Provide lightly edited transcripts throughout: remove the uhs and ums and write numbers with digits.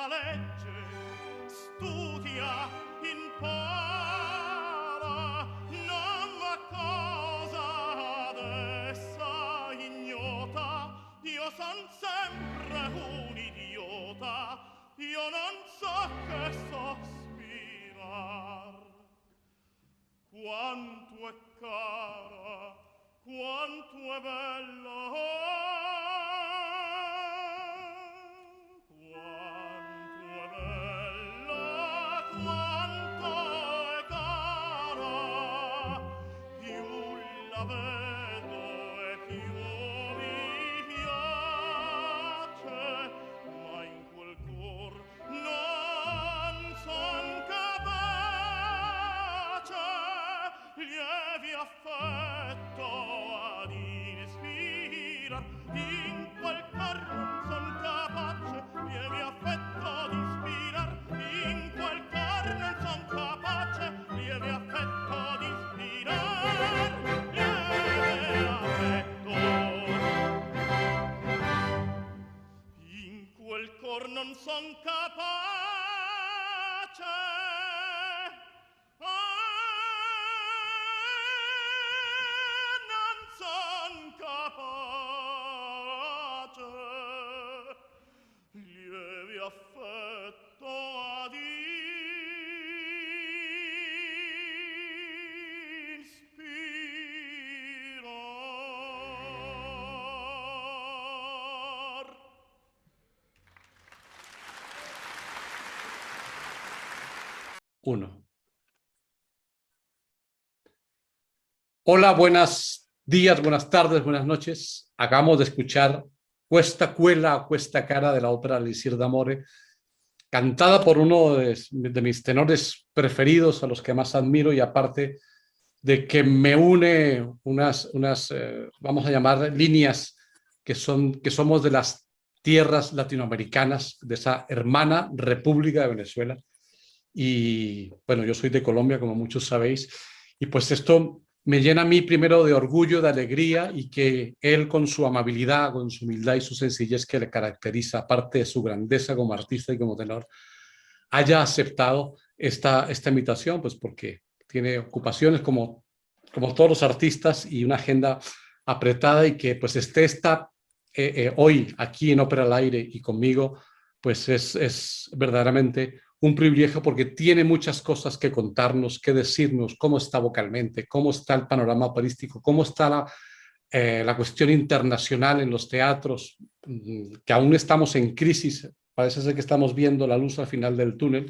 questa legge, studia, impara, non ma cosa adessa ignota. Io son sempre un idiota, io non so che sospirar. Quanto è cara, quanto è bella, quanto è bella, quanto è cara. Più la vedo e più mi piace, ma in quel cor non son capace lievi affetto ad ispirar. In quel cor non son capace lievi affetto ad ispirar. In quel cor non son capace lievi affetto ad ispirar. Lieve affetto. In quel cor non son capace, non son capace, lievi affetto ad inspirar. Uno. Hola, buenos días, buenas tardes, buenas noches. Acabamos de escuchar Questa Quella, Questa Cara de la ópera Elisir d'Amore, cantada por uno de mis tenores preferidos, a los que más admiro, y aparte de que me une unas vamos a llamar líneas que somos de las tierras latinoamericanas, de esa hermana República de Venezuela. Y bueno, yo soy de Colombia, como muchos sabéis, y pues esto me llena a mí primero de orgullo, de alegría, y que él, con su amabilidad, con su humildad y su sencillez que le caracteriza, aparte de su grandeza como artista y como tenor, haya aceptado esta invitación, pues porque tiene ocupaciones como todos los artistas y una agenda apretada, y que pues esté hoy aquí en Ópera al Aire y conmigo, pues es verdaderamente un privilegio, porque tiene muchas cosas que contarnos, que decirnos: cómo está vocalmente, cómo está el panorama operístico, cómo está la cuestión internacional en los teatros, que aún estamos en crisis. Parece ser que estamos viendo la luz al final del túnel.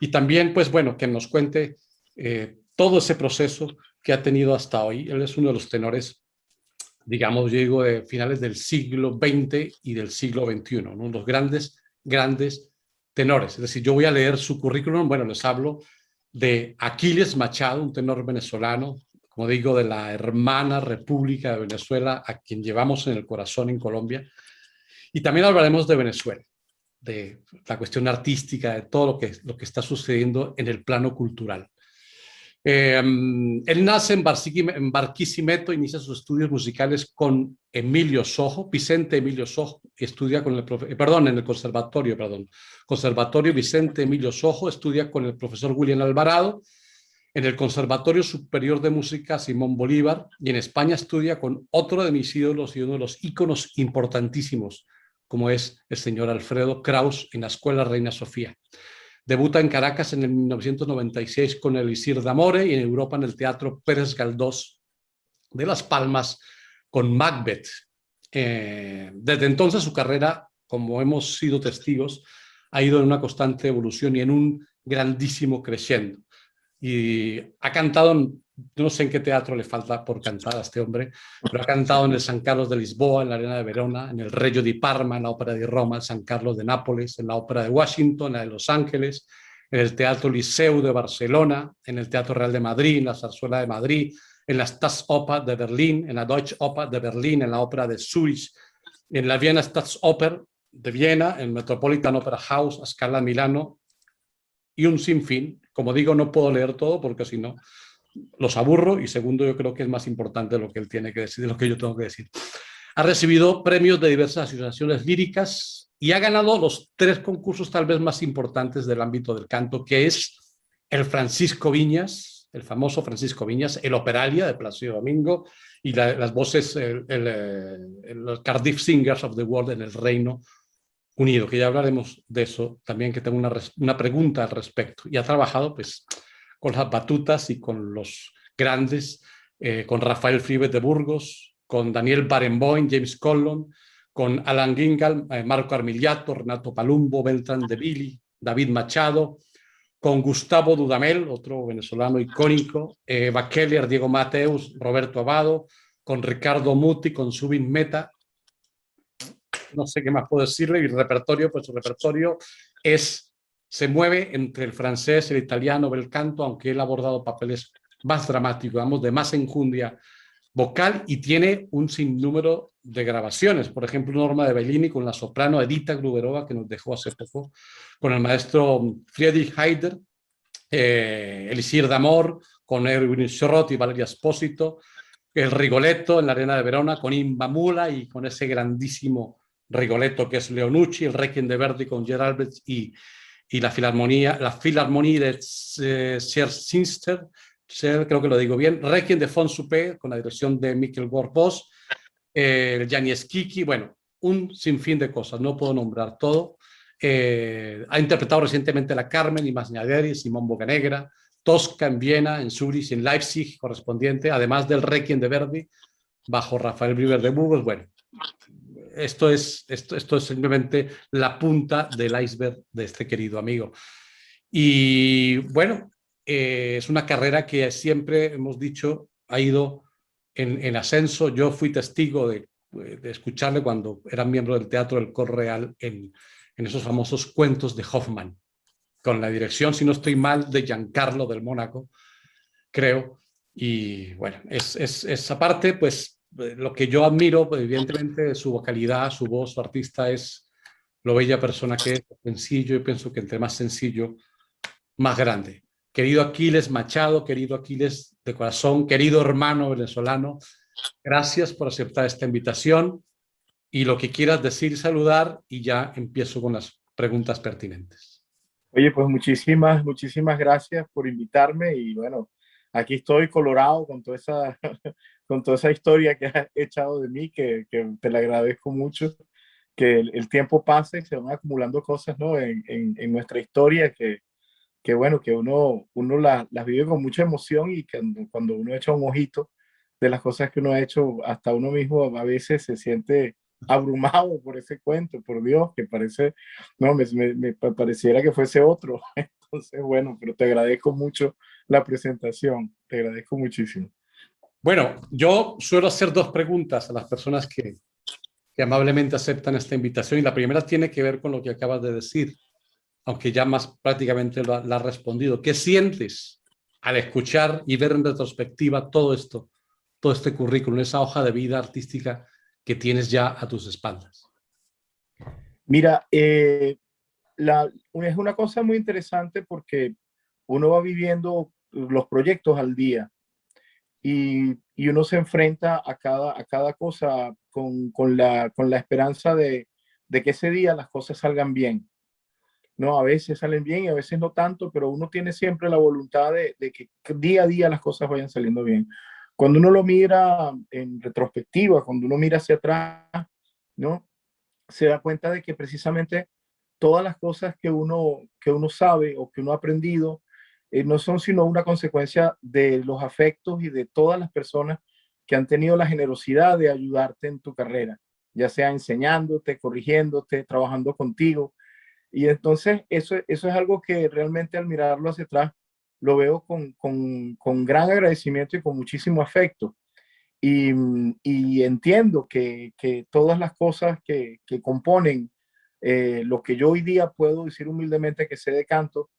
Y también, pues bueno, que nos cuente todo ese proceso que ha tenido hasta hoy. Él es uno de los tenores, digamos, yo digo, de finales del siglo XX y del siglo XXI, ¿no? Uno de los grandes tenores. Es decir, yo voy a leer su currículum. Bueno, les hablo de Aquiles Machado, un tenor venezolano, como digo, de la hermana República de Venezuela, a quien llevamos en el corazón en Colombia. Y también hablaremos de Venezuela, de la cuestión artística, de todo lo que está sucediendo en el plano cultural. Él nace en Barquisimeto, inicia sus estudios musicales con Emilio Sojo, Vicente Emilio Sojo, estudia con en el Conservatorio Vicente Emilio Sojo, estudia con el profesor William Alvarado, en el Conservatorio Superior de Música Simón Bolívar, y en España estudia con otro de mis ídolos y uno de los íconos importantísimos, como es el señor Alfredo Kraus, en la Escuela Reina Sofía. Debuta en Caracas en el 1996 con Elisir d'Amore, y en Europa en el Teatro Pérez Galdós de Las Palmas con Macbeth. Desde entonces su carrera, como hemos sido testigos, ha ido en una constante evolución y en un grandísimo crescendo. Y ha cantado, no sé en qué teatro le falta por cantar a este hombre, pero ha cantado en el San Carlos de Lisboa, en la Arena de Verona, en el Regio di Parma, en la Ópera de Roma, el San Carlos de Nápoles, en la Ópera de Washington, en la de Los Ángeles, en el Teatro Liceu de Barcelona, en el Teatro Real de Madrid, en la Zarzuela de Madrid, en la Staatsoper de Berlín, en la Deutsche Oper de Berlín, en la Ópera de Zurich, en la Vienna Staatsoper de Viena, en el Metropolitan Opera House, a Scala Milano, y un sinfín. Como digo, no puedo leer todo porque si no los aburro, y segundo, yo creo que es más importante lo que él tiene que decir de lo que yo tengo que decir. Ha recibido premios de diversas asociaciones líricas y ha ganado los 3 concursos tal vez más importantes del ámbito del canto, que es el Francisco Viñas, el famoso Francisco Viñas, el Operalia de Plácido Domingo y las voces, los Cardiff Singers of the World en el Reino Unido, que ya hablaremos de eso también, que tengo una pregunta al respecto. Y ha trabajado pues con las batutas y con los grandes, con Rafael Fribet de Burgos, con Daniel Barenboim, James Conlon, con Alan Gingal, Marco Armillato, Renato Palumbo, Beltrán de Billy, David Machado, con Gustavo Dudamel, otro venezolano icónico, Bakeler, Diego Mateus, Roberto Abado, con Ricardo Muti, con Subin Meta. No sé qué más puedo decirle. Y el repertorio, pues su repertorio se mueve entre el francés, el italiano, el canto, aunque él ha abordado papeles más dramáticos, digamos, de más enjundia vocal, y tiene un sinnúmero de grabaciones. Por ejemplo, Norma de Bellini con la soprano Edita Gruberova, que nos dejó hace poco, con el maestro Friedrich Heider, Elisir D'Amor, con Erwin Schrott y Valeria Espósito, el Rigoletto en la Arena de Verona, con Imbamula y con ese grandísimo Rigoletto que es Leonucci, el Requiem de Verdi con Gerald y la Filarmonía de Scherzinster, creo que lo digo bien, Requiem de Fons Suppé con la dirección de Michael Gorbos, el Janis Kiki, bueno, un sinfín de cosas, no puedo nombrar todo. Ha interpretado recientemente la Carmen y Masnaderi, Simón Bocanegra, Tosca en Viena, en Zurich y en Leipzig correspondiente, además del Requiem de Verdi bajo Rafael Briver de Burgos. Bueno, esto es simplemente la punta del iceberg de este querido amigo. Y bueno, es una carrera que siempre hemos dicho ha ido en ascenso. Yo fui testigo de escucharle cuando era miembro del Teatro del Cor Real en esos famosos cuentos de Hoffmann, con la dirección, si no estoy mal, de Giancarlo del Mónaco, creo. Y bueno, esa parte, pues lo que yo admiro, pues, evidentemente, su vocalidad, su voz, su artista es lo bella persona que es, sencillo, y pienso que entre más sencillo, más grande. Querido Aquiles Machado, querido Aquiles de corazón, querido hermano venezolano, gracias por aceptar esta invitación y lo que quieras decir y saludar, y ya empiezo con las preguntas pertinentes. Oye, pues muchísimas gracias por invitarme y bueno, aquí estoy colorado con toda esa, con toda esa historia que has echado de mí, que te la agradezco mucho, que el tiempo pase, se van acumulando cosas, ¿no? En nuestra historia que bueno, que uno las vive con mucha emoción y que cuando uno echa un ojito de las cosas que uno ha hecho, hasta uno mismo a veces se siente abrumado por ese cuento, por Dios, que parece, no, me pareciera que fuese otro. Entonces, bueno, pero te agradezco mucho la presentación, te agradezco muchísimo. Bueno, yo suelo hacer 2 preguntas a las personas que amablemente aceptan esta invitación, y la primera tiene que ver con lo que acabas de decir, aunque ya más prácticamente la has respondido. ¿Qué sientes al escuchar y ver en retrospectiva todo esto, todo este currículum, esa hoja de vida artística que tienes ya a tus espaldas? Mira, es una cosa muy interesante porque uno va viviendo los proyectos al día y uno se enfrenta a cada cosa con la esperanza de que ese día las cosas salgan bien. No, a veces salen bien y a veces no tanto, pero uno tiene siempre la voluntad de que día a día las cosas vayan saliendo bien. Cuando uno lo mira en retrospectiva, cuando uno mira hacia atrás, ¿no? Se da cuenta de que precisamente todas las cosas que uno sabe o que uno ha aprendido no son sino una consecuencia de los afectos y de todas las personas que han tenido la generosidad de ayudarte en tu carrera, ya sea enseñándote, corrigiéndote, trabajando contigo. Y entonces eso es algo que realmente al mirarlo hacia atrás lo veo con gran agradecimiento y con muchísimo afecto. Y, y entiendo que todas las cosas que componen lo que yo hoy día puedo decir humildemente que sé de canto,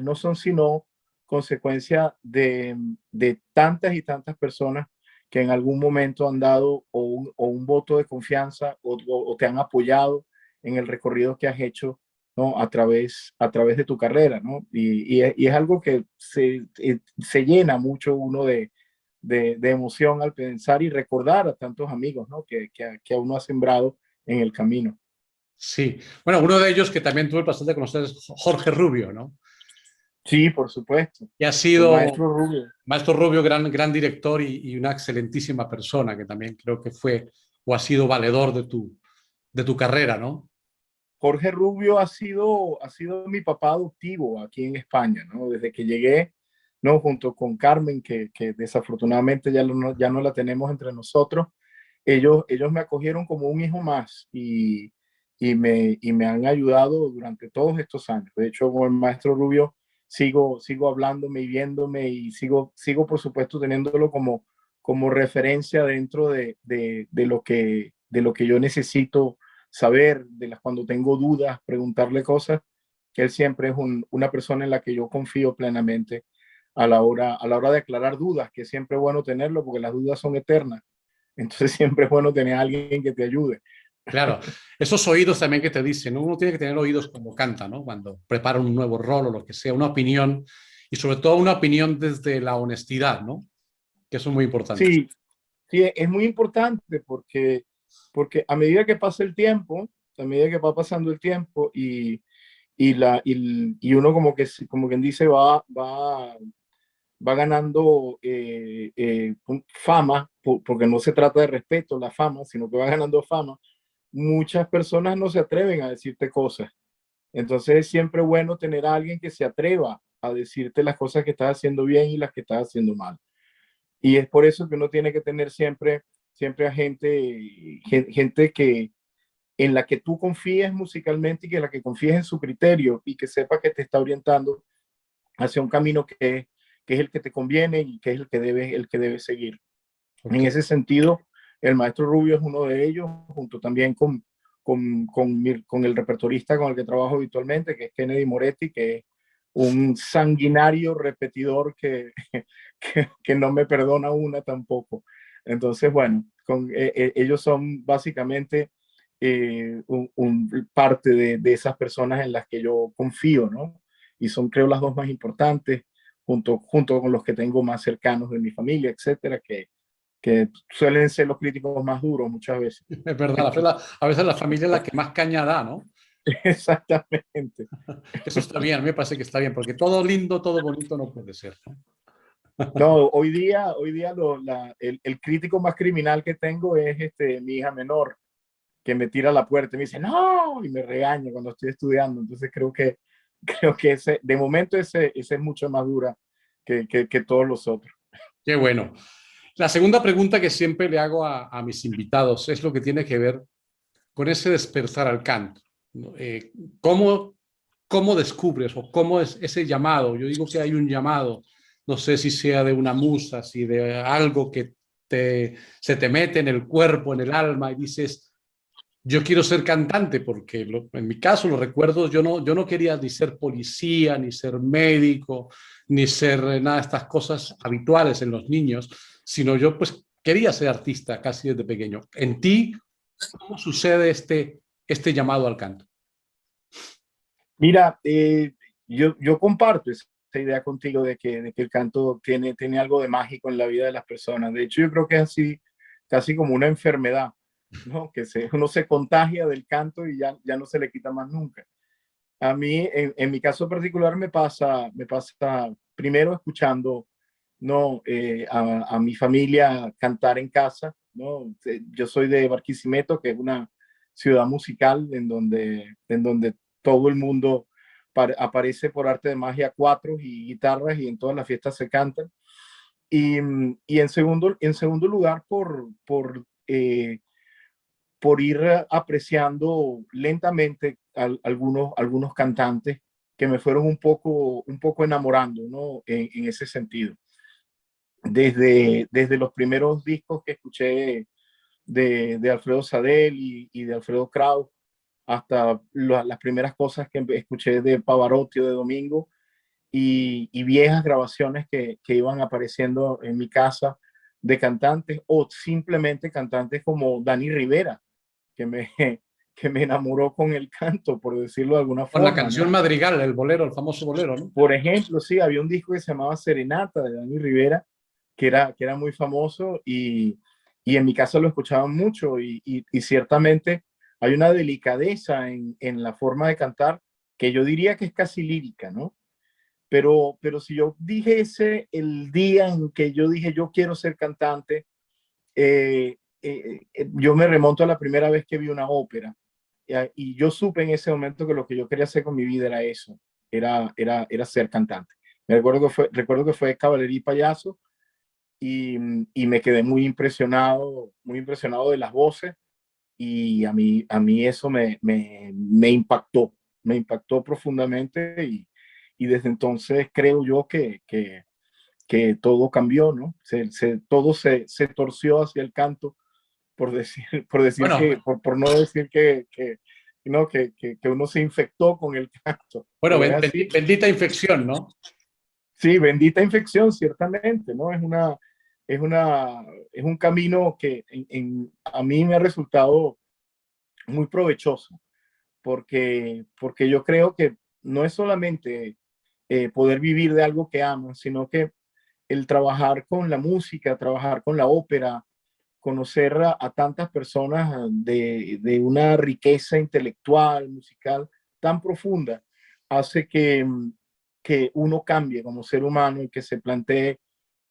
no son sino consecuencia de tantas y tantas personas que en algún momento han dado o un voto de confianza o te han apoyado en el recorrido que has hecho, ¿no? A través de tu carrera, ¿no? Y es algo que se llena mucho uno de emoción al pensar y recordar a tantos amigos, ¿no? Que a uno ha sembrado en el camino. Sí. Bueno, uno de ellos que también tuve el placer de conocer es Jorge Rubio, ¿no? Sí, por supuesto. Y ha El sido maestro Rubio. Maestro Rubio, gran director y una excelentísima persona que también creo que fue o ha sido valedor de tu carrera, ¿no? Jorge Rubio ha sido mi papá adoptivo aquí en España, ¿no? Desde que llegué, ¿no? Junto con Carmen, que desafortunadamente ya no la tenemos entre nosotros, ellos me acogieron como un hijo más y me han ayudado durante todos estos años. De hecho, con el maestro Rubio sigo hablándome y viéndome y sigo por supuesto teniéndolo como referencia dentro de lo que yo necesito saber, cuando tengo dudas, preguntarle cosas, que él siempre es una persona en la que yo confío plenamente a la hora de aclarar dudas, que siempre es bueno tenerlo porque las dudas son eternas. Entonces siempre es bueno tener a alguien que te ayude. Claro, esos oídos también que te dicen, ¿no? Uno tiene que tener oídos como canta, ¿no? Cuando prepara un nuevo rol o lo que sea, una opinión y sobre todo una opinión desde la honestidad, ¿no? Que eso es muy importante. Sí, sí, es muy importante porque a medida que pasa el tiempo, a medida que va pasando el tiempo y uno como quien dice, va ganando fama, porque no se trata de respeto, la fama, sino que va ganando fama, muchas personas no se atreven a decirte cosas. Entonces es siempre bueno tener a alguien que se atreva a decirte las cosas que estás haciendo bien y las que estás haciendo mal. Y es por eso que uno tiene que tener siempre a gente en la que tú confíes musicalmente y que la que confíes en su criterio y que sepa que te está orientando hacia un camino que es el que te conviene y que es el que debes seguir. En Okay. ese sentido, el maestro Rubio es uno de ellos, junto también con el repertorista con el que trabajo habitualmente, que es Kennedy Moretti, que es un sanguinario repetidor que no me perdona una tampoco. Entonces, bueno, ellos son básicamente parte de esas personas en las que yo confío, ¿no? Y son, creo, las dos más importantes, junto con los que tengo más cercanos de mi familia, etcétera, que suelen ser los críticos más duros muchas veces. Es verdad, a veces la familia es la que más caña da, ¿no? Exactamente. Eso está bien, a mí me parece que está bien, porque todo lindo, todo bonito no puede ser, ¿no? No, hoy día el crítico más criminal que tengo es mi hija menor, que me tira a la puerta y me dice, no, y me regaña cuando estoy estudiando. Entonces creo que de momento ese es mucho más dura que todos los otros. Qué bueno. La segunda pregunta que siempre le hago a mis invitados es lo que tiene que ver con ese despertar al canto, ¿no? ¿Cómo, ¿Cómo descubres o cómo es ese llamado? Yo digo que hay un llamado, no sé si sea de una musa, si de algo que se te mete en el cuerpo, en el alma y dices, yo quiero ser cantante, porque en mi caso, los recuerdos, yo no quería ni ser policía, ni ser médico, ni ser nada de estas cosas habituales en los niños, sino yo pues quería ser artista casi desde pequeño. En ti, ¿cómo sucede este llamado al canto? Mira, yo comparto esa idea contigo de que el canto tiene algo de mágico en la vida de las personas. De hecho, yo creo que es así, casi como una enfermedad, ¿no? Uno se contagia del canto y ya no se le quita más nunca. A mí, en mi caso particular, me pasa primero escuchando, ¿no? A mi familia cantar en casa, ¿no? Yo soy de Barquisimeto, que es una ciudad musical en donde todo el mundo aparece por arte de magia cuatros y guitarras y en todas las fiestas se cantan. Y en segundo lugar, por ir apreciando lentamente algunos cantantes que me fueron un poco enamorando, ¿no? En ese sentido. Desde los primeros discos que escuché de Alfredo Sadel y de Alfredo Kraus, hasta las primeras cosas que escuché de Pavarotti o de Domingo y viejas grabaciones que iban apareciendo en mi casa de cantantes o simplemente cantantes como Dani Rivera, que me, que me enamoró con el canto, por decirlo de alguna Con la forma, canción ¿no? Madrigal, el bolero, el famoso bolero, ¿no? Por ejemplo, sí, había un disco que se llamaba Serenata de Dani Rivera, que era muy famoso y en mi casa lo escuchaban mucho y ciertamente hay una delicadeza en la forma de cantar que yo diría que es casi lírica, ¿no? Pero si yo dijese el día en que yo dije yo quiero ser cantante, yo me remonto a la primera vez que vi una ópera y yo supe en ese momento que lo que yo quería hacer con mi vida era eso, era ser cantante. Recuerdo que fue Caballería y Payaso y me quedé muy impresionado de las voces y a mí eso me impactó profundamente y desde entonces creo yo que todo cambió, ¿no? Todo se torció hacia el canto, por decir, Bueno, por no decir no, que uno se infectó con el canto. bueno, Pero es así. bendita infección, ¿no? Sí, bendita infección, ciertamente, ¿no? Es una, es un camino que a mí me ha resultado muy provechoso, porque yo creo que no es solamente poder vivir de algo que amas, sino que el trabajar con la música, trabajar con la ópera, conocer a tantas personas de una riqueza intelectual, musical tan profunda, hace que uno cambie como ser humano y que se plantee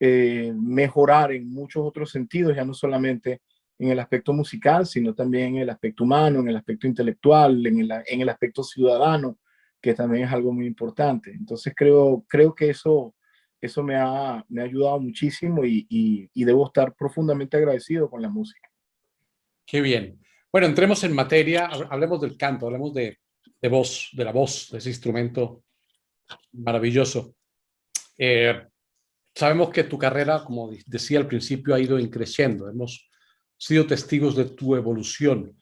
mejorar en muchos otros sentidos, ya no solamente en el aspecto musical, sino también en el aspecto humano, en el aspecto intelectual, en el aspecto ciudadano, que también es algo muy importante. Entonces creo que eso me ha ayudado muchísimo y debo estar profundamente agradecido con la música. Qué bien. Bueno, entremos en materia, hablemos del canto, hablemos de voz, de la voz, de ese instrumento maravilloso. Eh, Sabemos que tu carrera, como decía al principio, ha ido creciendo. Hemos sido testigos de tu evolución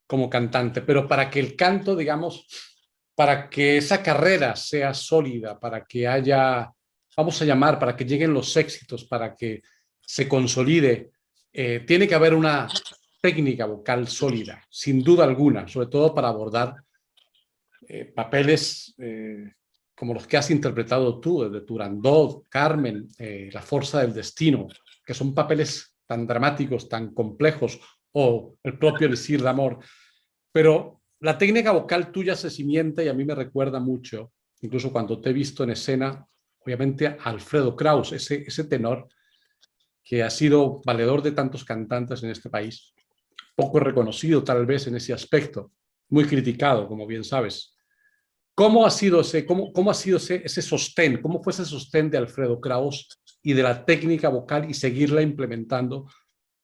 como cantante, pero para que el canto, digamos, para que esa carrera sea sólida, para que haya, vamos a llamar, para que lleguen los éxitos, para que se consolide, tiene que haber una técnica vocal sólida, sin duda alguna, sobre todo para abordar papeles como los que has interpretado tú, desde Turandot, Carmen, La Fuerza del Destino, que son papeles tan dramáticos, tan complejos, o el propio Elixir de Amor. Pero la técnica vocal tuya se cimienta y a mí me recuerda mucho, incluso cuando te he visto en escena, obviamente a Alfredo Kraus, ese tenor que ha sido valedor de tantos cantantes en este país, poco reconocido tal vez en ese aspecto, muy criticado, como bien sabes. ¿Cómo ha sido cómo ha sido ese sostén? ¿Cómo fue ese sostén de Alfredo Kraus y de la técnica vocal y seguirla implementando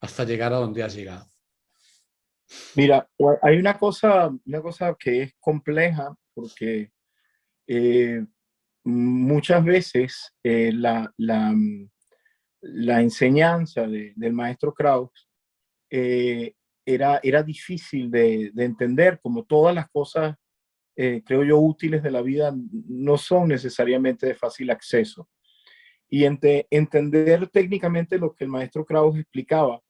hasta llegar a donde has llegado? Mira, hay una cosa que es compleja porque eh, muchas veces la enseñanza del maestro Kraus eh, era difícil de entender, como todas las cosas, creo yo, útiles de la vida no son necesariamente de fácil acceso. Y entender técnicamente lo que el maestro Kraus explicaba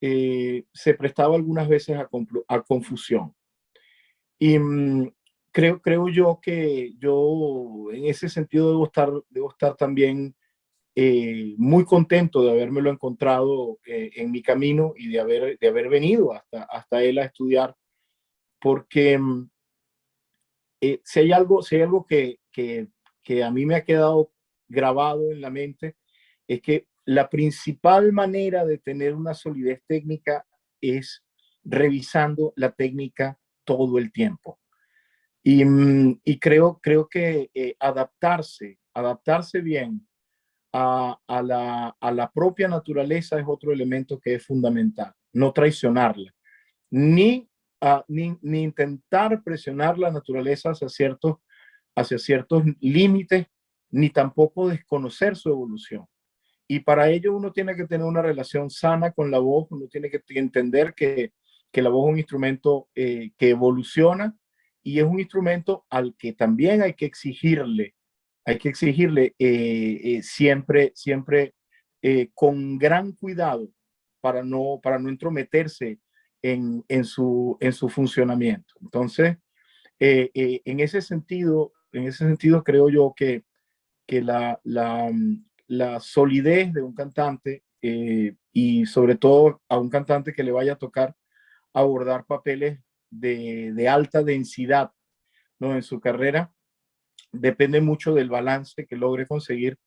se prestaba algunas veces a confusión. Y creo yo que yo en ese sentido debo estar también muy contento de habérmelo encontrado en mi camino y de haber venido hasta él a estudiar, porque si hay algo que a mí me ha quedado grabado en la mente, es que la principal manera de tener una solidez técnica es revisando la técnica todo el tiempo. Y creo que adaptarse bien a la propia naturaleza es otro elemento que es fundamental. No traicionarla, ni intentar presionar la naturaleza hacia ciertos límites, ni tampoco desconocer su evolución. Y para ello uno tiene que tener una relación sana con la voz, uno tiene que entender que la voz es un instrumento que evoluciona y es un instrumento al que también hay que exigirle siempre con gran cuidado para no entrometerse en su funcionamiento. Entonces, en ese sentido creo yo que la solidez de un cantante y sobre todo a un cantante que le vaya a tocar abordar papeles de alta densidad, ¿no? En su carrera, depende mucho del balance que logre conseguir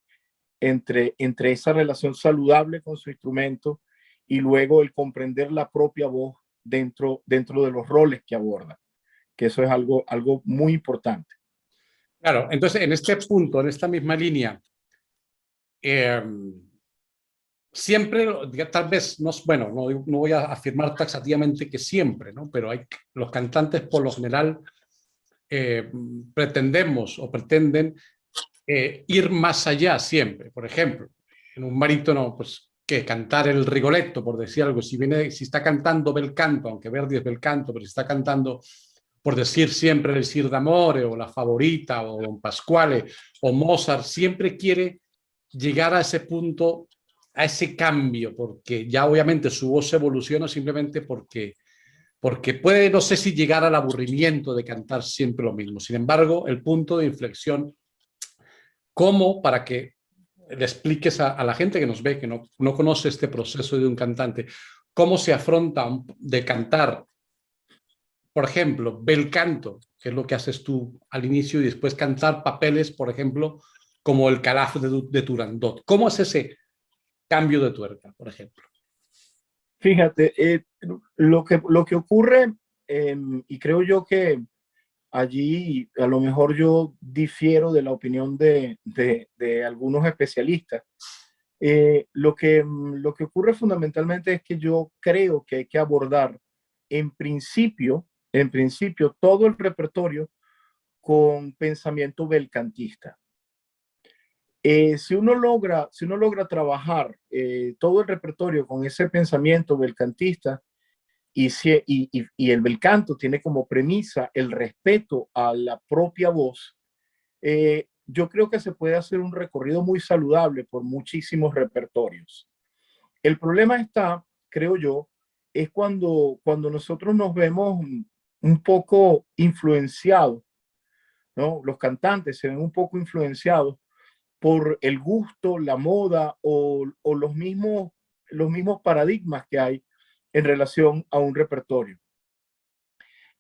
entre esa relación saludable con su instrumento y luego el comprender la propia voz dentro de los roles que aborda, que eso es algo muy importante. Claro, entonces en este punto, en esta misma línea, eh, siempre, tal vez, no, bueno, no voy a afirmar taxativamente que siempre, ¿no? Pero los cantantes por lo general pretendemos o pretenden ir más allá siempre. Por ejemplo, en un barítono, pues, que cantar el Rigoletto, por decir algo, si está cantando bel canto, aunque Verdi es bel canto, pero si está cantando, por decir siempre, el Sir d'Amore o La Favorita o Don Pasquale o Mozart, siempre quiere llegar a ese punto, a ese cambio, porque ya obviamente su voz evoluciona simplemente porque puede, no sé si llegar al aburrimiento de cantar siempre lo mismo. Sin embargo, el punto de inflexión, ¿cómo, para que le expliques a la gente que nos ve, que no conoce este proceso de un cantante, cómo se afronta de cantar, por ejemplo, bel canto, que es lo que haces tú al inicio, y después cantar papeles, por ejemplo, como el Calaf de Turandot? ¿Cómo es ese cambio de tuerca, por ejemplo? Fíjate, lo que ocurre, y creo yo que allí a lo mejor yo difiero de la opinión de algunos especialistas. Lo que ocurre fundamentalmente es que yo creo que hay que abordar en principio todo el repertorio con pensamiento belcantista. Si uno logra trabajar todo el repertorio con ese pensamiento belcantista, y el bel canto tiene como premisa el respeto a la propia voz, yo creo que se puede hacer un recorrido muy saludable por muchísimos repertorios. El problema está, creo yo, es cuando nosotros nos vemos un poco influenciados, ¿no? Los cantantes se ven un poco influenciados por el gusto, la moda o los mismos paradigmas que hay en relación a un repertorio.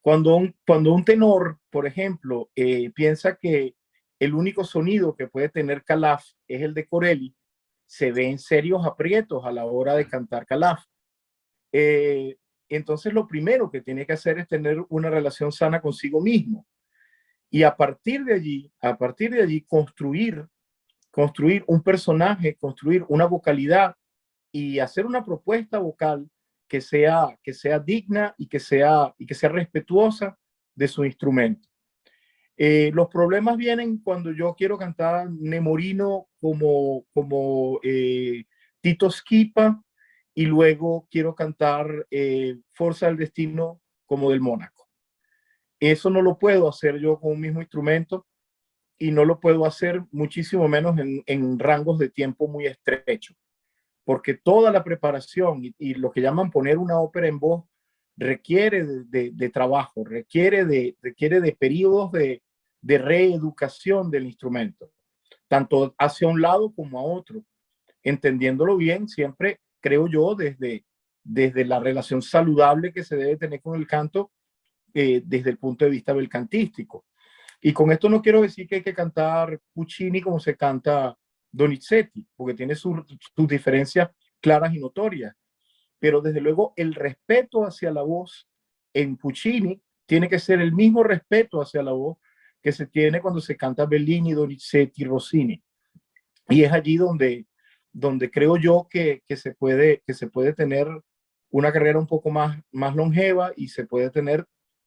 Cuando un tenor, por ejemplo, piensa que el único sonido que puede tener Calaf es el de Corelli, se ve en serios aprietos a la hora de cantar Calaf. Entonces lo primero que tiene que hacer es tener una relación sana consigo mismo. Y a partir de allí construir un personaje, construir una vocalidad y hacer una propuesta vocal que sea digna y que sea respetuosa de su instrumento. Los problemas vienen cuando yo quiero cantar Nemorino como Tito Schipa y luego quiero cantar Forza del Destino como del Mónaco. Eso no lo puedo hacer yo con un mismo instrumento y no lo puedo hacer muchísimo menos en rangos de tiempo muy estrechos, porque toda la preparación y lo que llaman poner una ópera en voz requiere de trabajo, requiere de periodos de reeducación del instrumento, tanto hacia un lado como a otro, entendiéndolo bien, siempre creo yo desde la relación saludable que se debe tener con el canto, desde el punto de vista belcantístico. Y con esto no quiero decir que hay que cantar Puccini como se canta Donizetti, porque tiene sus diferencias claras y notorias, pero desde luego el respeto hacia la voz en Puccini tiene que ser el mismo respeto hacia la voz que se tiene cuando se canta Bellini, Donizetti, Rossini. Y es allí donde creo yo que se puede tener una carrera un poco más longeva y se puede tener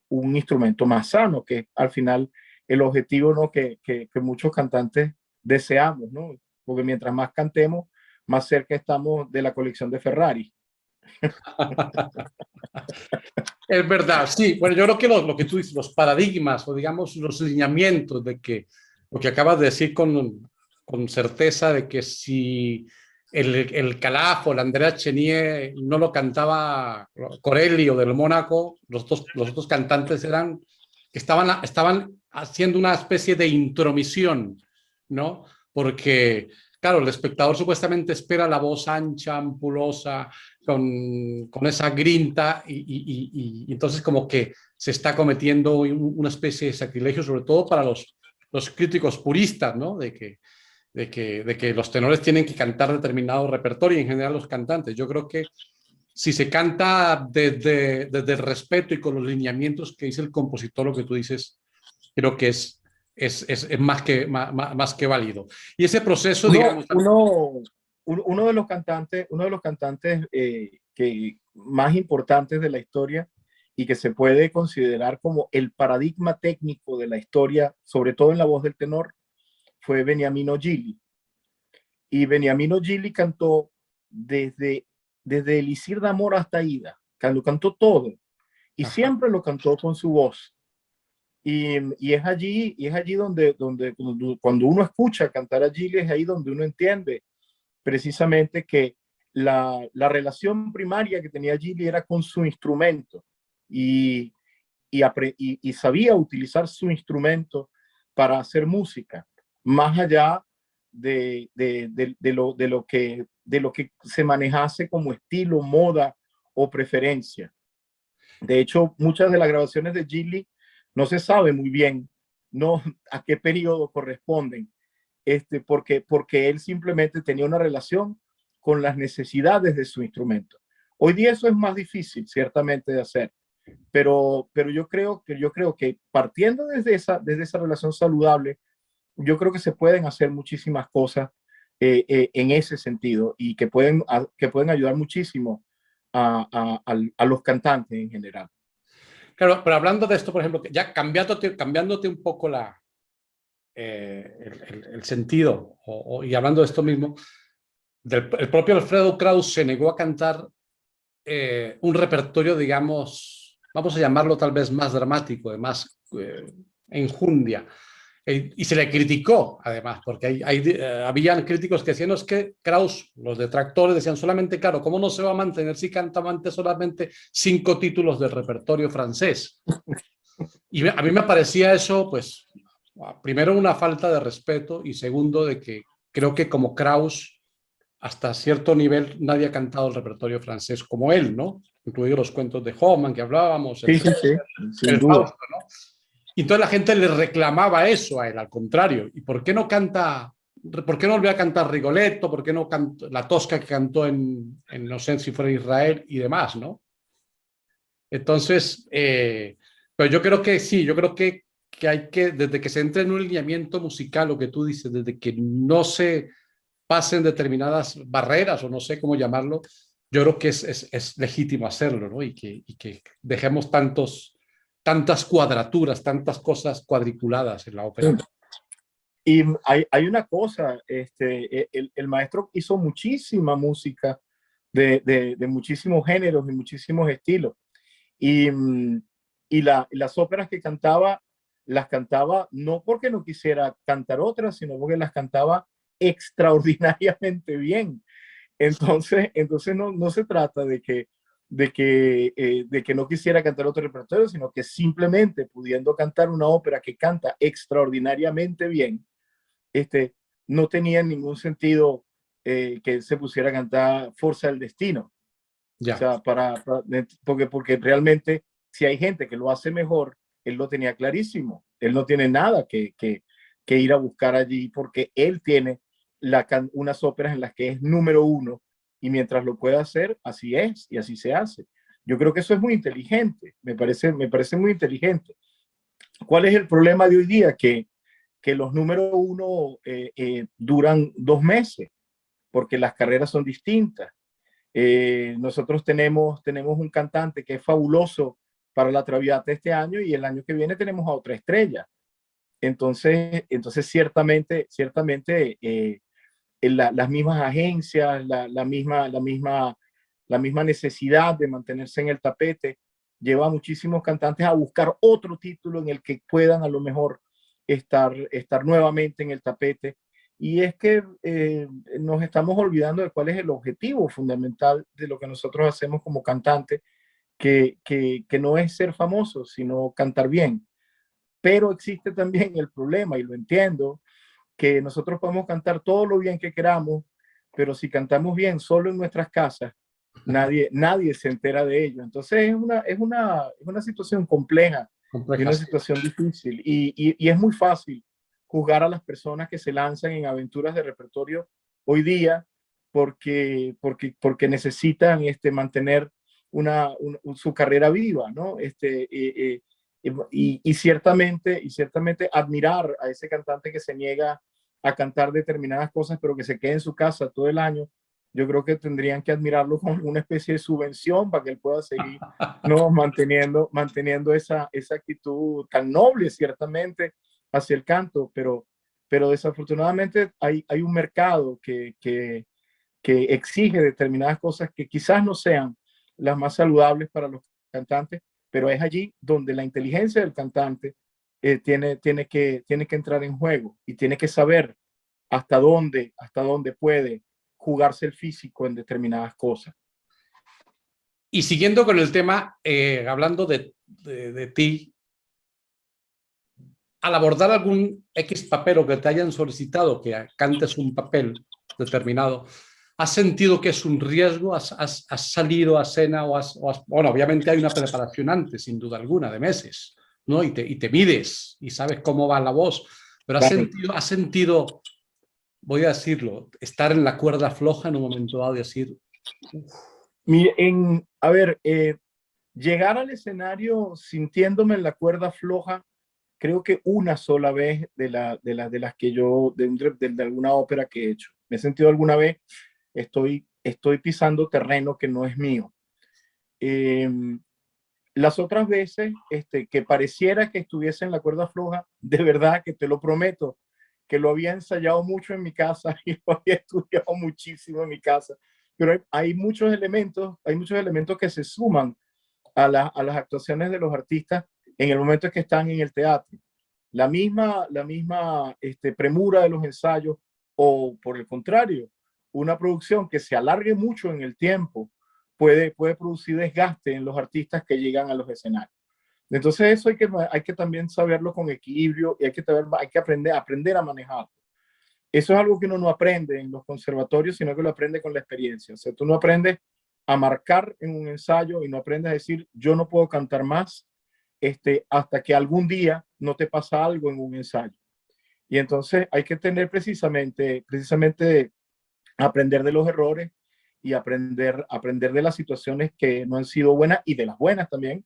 un instrumento más sano, que al final el objetivo, ¿no? que muchos cantantes deseamos, ¿no? Porque mientras más cantemos, más cerca estamos de la colección de Ferrari. Es verdad, sí. Bueno, yo creo que lo que tú dices, los paradigmas o digamos los lineamientos de que lo que acabas de decir con certeza de que si el Calaf o el Andrea Chenier no lo cantaba Corelli o del Mónaco, los otros cantantes estaban haciendo una especie de intromisión, ¿no? Porque, claro, el espectador supuestamente espera la voz ancha, ampulosa, con esa grinta y entonces como que se está cometiendo una especie de sacrilegio, sobre todo para los críticos puristas, ¿no? De que los tenores tienen que cantar determinado repertorio y en general los cantantes. Yo creo que si se canta desde el respeto y con los lineamientos que dice el compositor, lo que tú dices, creo que es más que válido. Y ese proceso, digamos... Uno de los cantantes que más importantes de la historia y que se puede considerar como el paradigma técnico de la historia, sobre todo en la voz del tenor, fue Beniamino Gili. Y Beniamino Gili cantó desde Elixir de Amor hasta Aida, lo cantó todo y Ajá. siempre lo cantó con su voz. Y es allí donde cuando uno escucha cantar a Gili, es ahí donde uno entiende precisamente que la relación primaria que tenía Gili era con su instrumento y sabía utilizar su instrumento para hacer música, más allá de lo que se manejase como estilo, moda o preferencia. De hecho, muchas de las grabaciones de Gili no se sabe muy bien no a qué periodo corresponden, porque él simplemente tenía una relación con las necesidades de su instrumento. Hoy día eso es más difícil, ciertamente, de hacer, pero yo creo que partiendo desde esa relación saludable, yo creo que se pueden hacer muchísimas cosas en ese sentido y que pueden ayudar muchísimo a los cantantes en general. Claro, pero hablando de esto, por ejemplo, ya cambiándote un poco el sentido y hablando de esto mismo, el propio Alfredo Kraus se negó a cantar un repertorio, digamos, vamos a llamarlo tal vez más dramático, de más enjundia. Y se le criticó, además, porque habían críticos que decían, no, es que Kraus, los detractores, decían solamente, claro, ¿cómo no se va a mantener si canta antes solamente 5 títulos del repertorio francés? Y a mí me parecía eso, pues, primero una falta de respeto y segundo de que creo que como Kraus, hasta cierto nivel, nadie ha cantado el repertorio francés como él, ¿no? Incluidos los cuentos de Hoffmann que hablábamos, Sí, sí, sí, sin el duda. Fausto, ¿no? Y entonces la gente le reclamaba eso a él, al contrario. ¿Y por qué no canta, por qué no volvió a cantar Rigoletto? ¿Por qué no cantó la Tosca que cantó no sé si fuera Israel y demás, ¿no? Entonces, pero yo creo que sí, yo creo que hay que, desde que se entre en un lineamiento musical, lo que tú dices, desde que no se pasen determinadas barreras o no sé cómo llamarlo, yo creo que es legítimo hacerlo, ¿no? Y que dejemos tantas cuadraturas, tantas cosas cuadriculadas en la ópera. Y hay una cosa, el maestro hizo muchísima música de muchísimos géneros y muchísimos estilos. Y, las óperas que cantaba, las cantaba no porque no quisiera cantar otras, sino porque las cantaba extraordinariamente bien. Entonces no se trata de que no quisiera cantar otro repertorio, sino que simplemente pudiendo cantar una ópera que canta extraordinariamente bien, no tenía ningún sentido que se pusiera a cantar Forza del Destino. O Ya. sea, porque realmente si hay gente que lo hace mejor, él lo tenía clarísimo. Él no tiene nada que ir a buscar allí porque él tiene unas óperas en las que es número uno y mientras lo pueda hacer, así es y así se hace. Yo creo que eso es muy inteligente, me parece muy inteligente. ¿Cuál es el problema de hoy día? Que los número uno duran 2 meses porque las carreras son distintas. Nosotros tenemos un cantante que es fabuloso para la Traviata este año y el año que viene tenemos a otra estrella. Entonces ciertamente las mismas agencias, la misma necesidad de mantenerse en el tapete lleva a muchísimos cantantes a buscar otro título en el que puedan a lo mejor estar nuevamente en el tapete. Y es que nos estamos olvidando de cuál es el objetivo fundamental de lo que nosotros hacemos como cantantes, que no es ser famoso, sino cantar bien. Pero existe también el problema, y lo entiendo, que nosotros podemos cantar todo lo bien que queramos, pero si cantamos bien solo en nuestras casas, nadie se entera de ello. Entonces es una situación compleja y una complejas. situación difícil. Y es muy fácil juzgar a las personas que se lanzan en aventuras de repertorio hoy día porque necesitan mantener su carrera viva, ¿no? Y ciertamente admirar a ese cantante que se niega a cantar determinadas cosas, pero que se quede en su casa todo el año. Yo creo que tendrían que admirarlo con una especie de subvención para que él pueda seguir, ¿no? manteniendo esa actitud tan noble, ciertamente, hacia el canto, pero desafortunadamente hay un mercado que exige determinadas cosas que quizás no sean las más saludables para los cantantes, pero es allí donde la inteligencia del cantante tiene que entrar en juego y tiene que saber hasta dónde puede jugarse el físico en determinadas cosas. Y siguiendo con el tema, hablando de ti, al abordar algún X papel o que te hayan solicitado que cantes un papel determinado, ¿has sentido que es un riesgo? ¿Has salido a escena bueno, obviamente hay una preparación antes, sin duda alguna, de meses, ¿no? Y te mides y sabes cómo va la voz, pero has sentido, voy a decirlo, estar en la cuerda floja en un momento dado y decir... A ver, llegar al escenario sintiéndome en la cuerda floja, creo que una sola vez de las que yo, de alguna ópera que he hecho. Me he sentido alguna vez, estoy pisando terreno que no es mío. Las otras veces que pareciera que estuviese en la cuerda floja, de verdad que te lo prometo, que lo había ensayado mucho en mi casa y lo había estudiado muchísimo en mi casa. Pero hay muchos elementos que se suman a las actuaciones de los artistas en el momento en que están en el teatro. La misma premura de los ensayos o, por el contrario, una producción que se alargue mucho en el tiempo puede producir desgaste en los artistas que llegan a los escenarios. Entonces eso hay que también saberlo con equilibrio y hay que aprender a manejar. Eso es algo que uno no aprende en los conservatorios, sino que lo aprende con la experiencia. O sea, tú no aprendes a marcar en un ensayo y no aprendes a decir, yo no puedo cantar más hasta que algún día no te pasa algo en un ensayo. Y entonces hay que tener precisamente aprender de los errores y aprender de las situaciones que no han sido buenas y de las buenas también,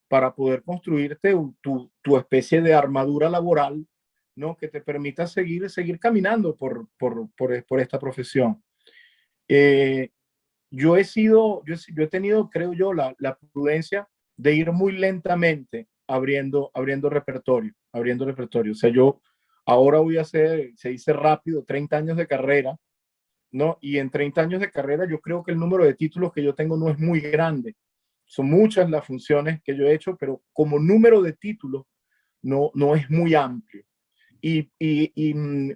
para poder construirte tu especie de armadura laboral, ¿no? Que te permita seguir caminando por esta profesión. Yo he tenido, creo yo, la prudencia de ir muy lentamente abriendo repertorio. O sea, yo ahora voy a hacer, se dice rápido, 30 años de carrera, ¿no? Y en 30 años de carrera yo creo que el número de títulos que yo tengo no es muy grande. Son muchas las funciones que yo he hecho, pero como número de títulos no es muy amplio. Y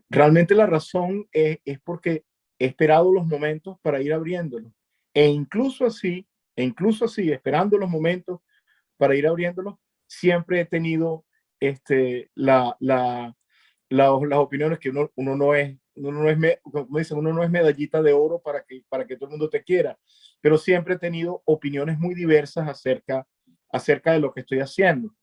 realmente la razón es porque he esperado los momentos para ir abriéndolo. E incluso así, esperando los momentos para ir abriéndolo, siempre he tenido las opiniones que uno no es, como dicen, uno no es medallita de oro para que todo el mundo te quiera, pero siempre he tenido opiniones muy diversas acerca de lo que estoy haciendo.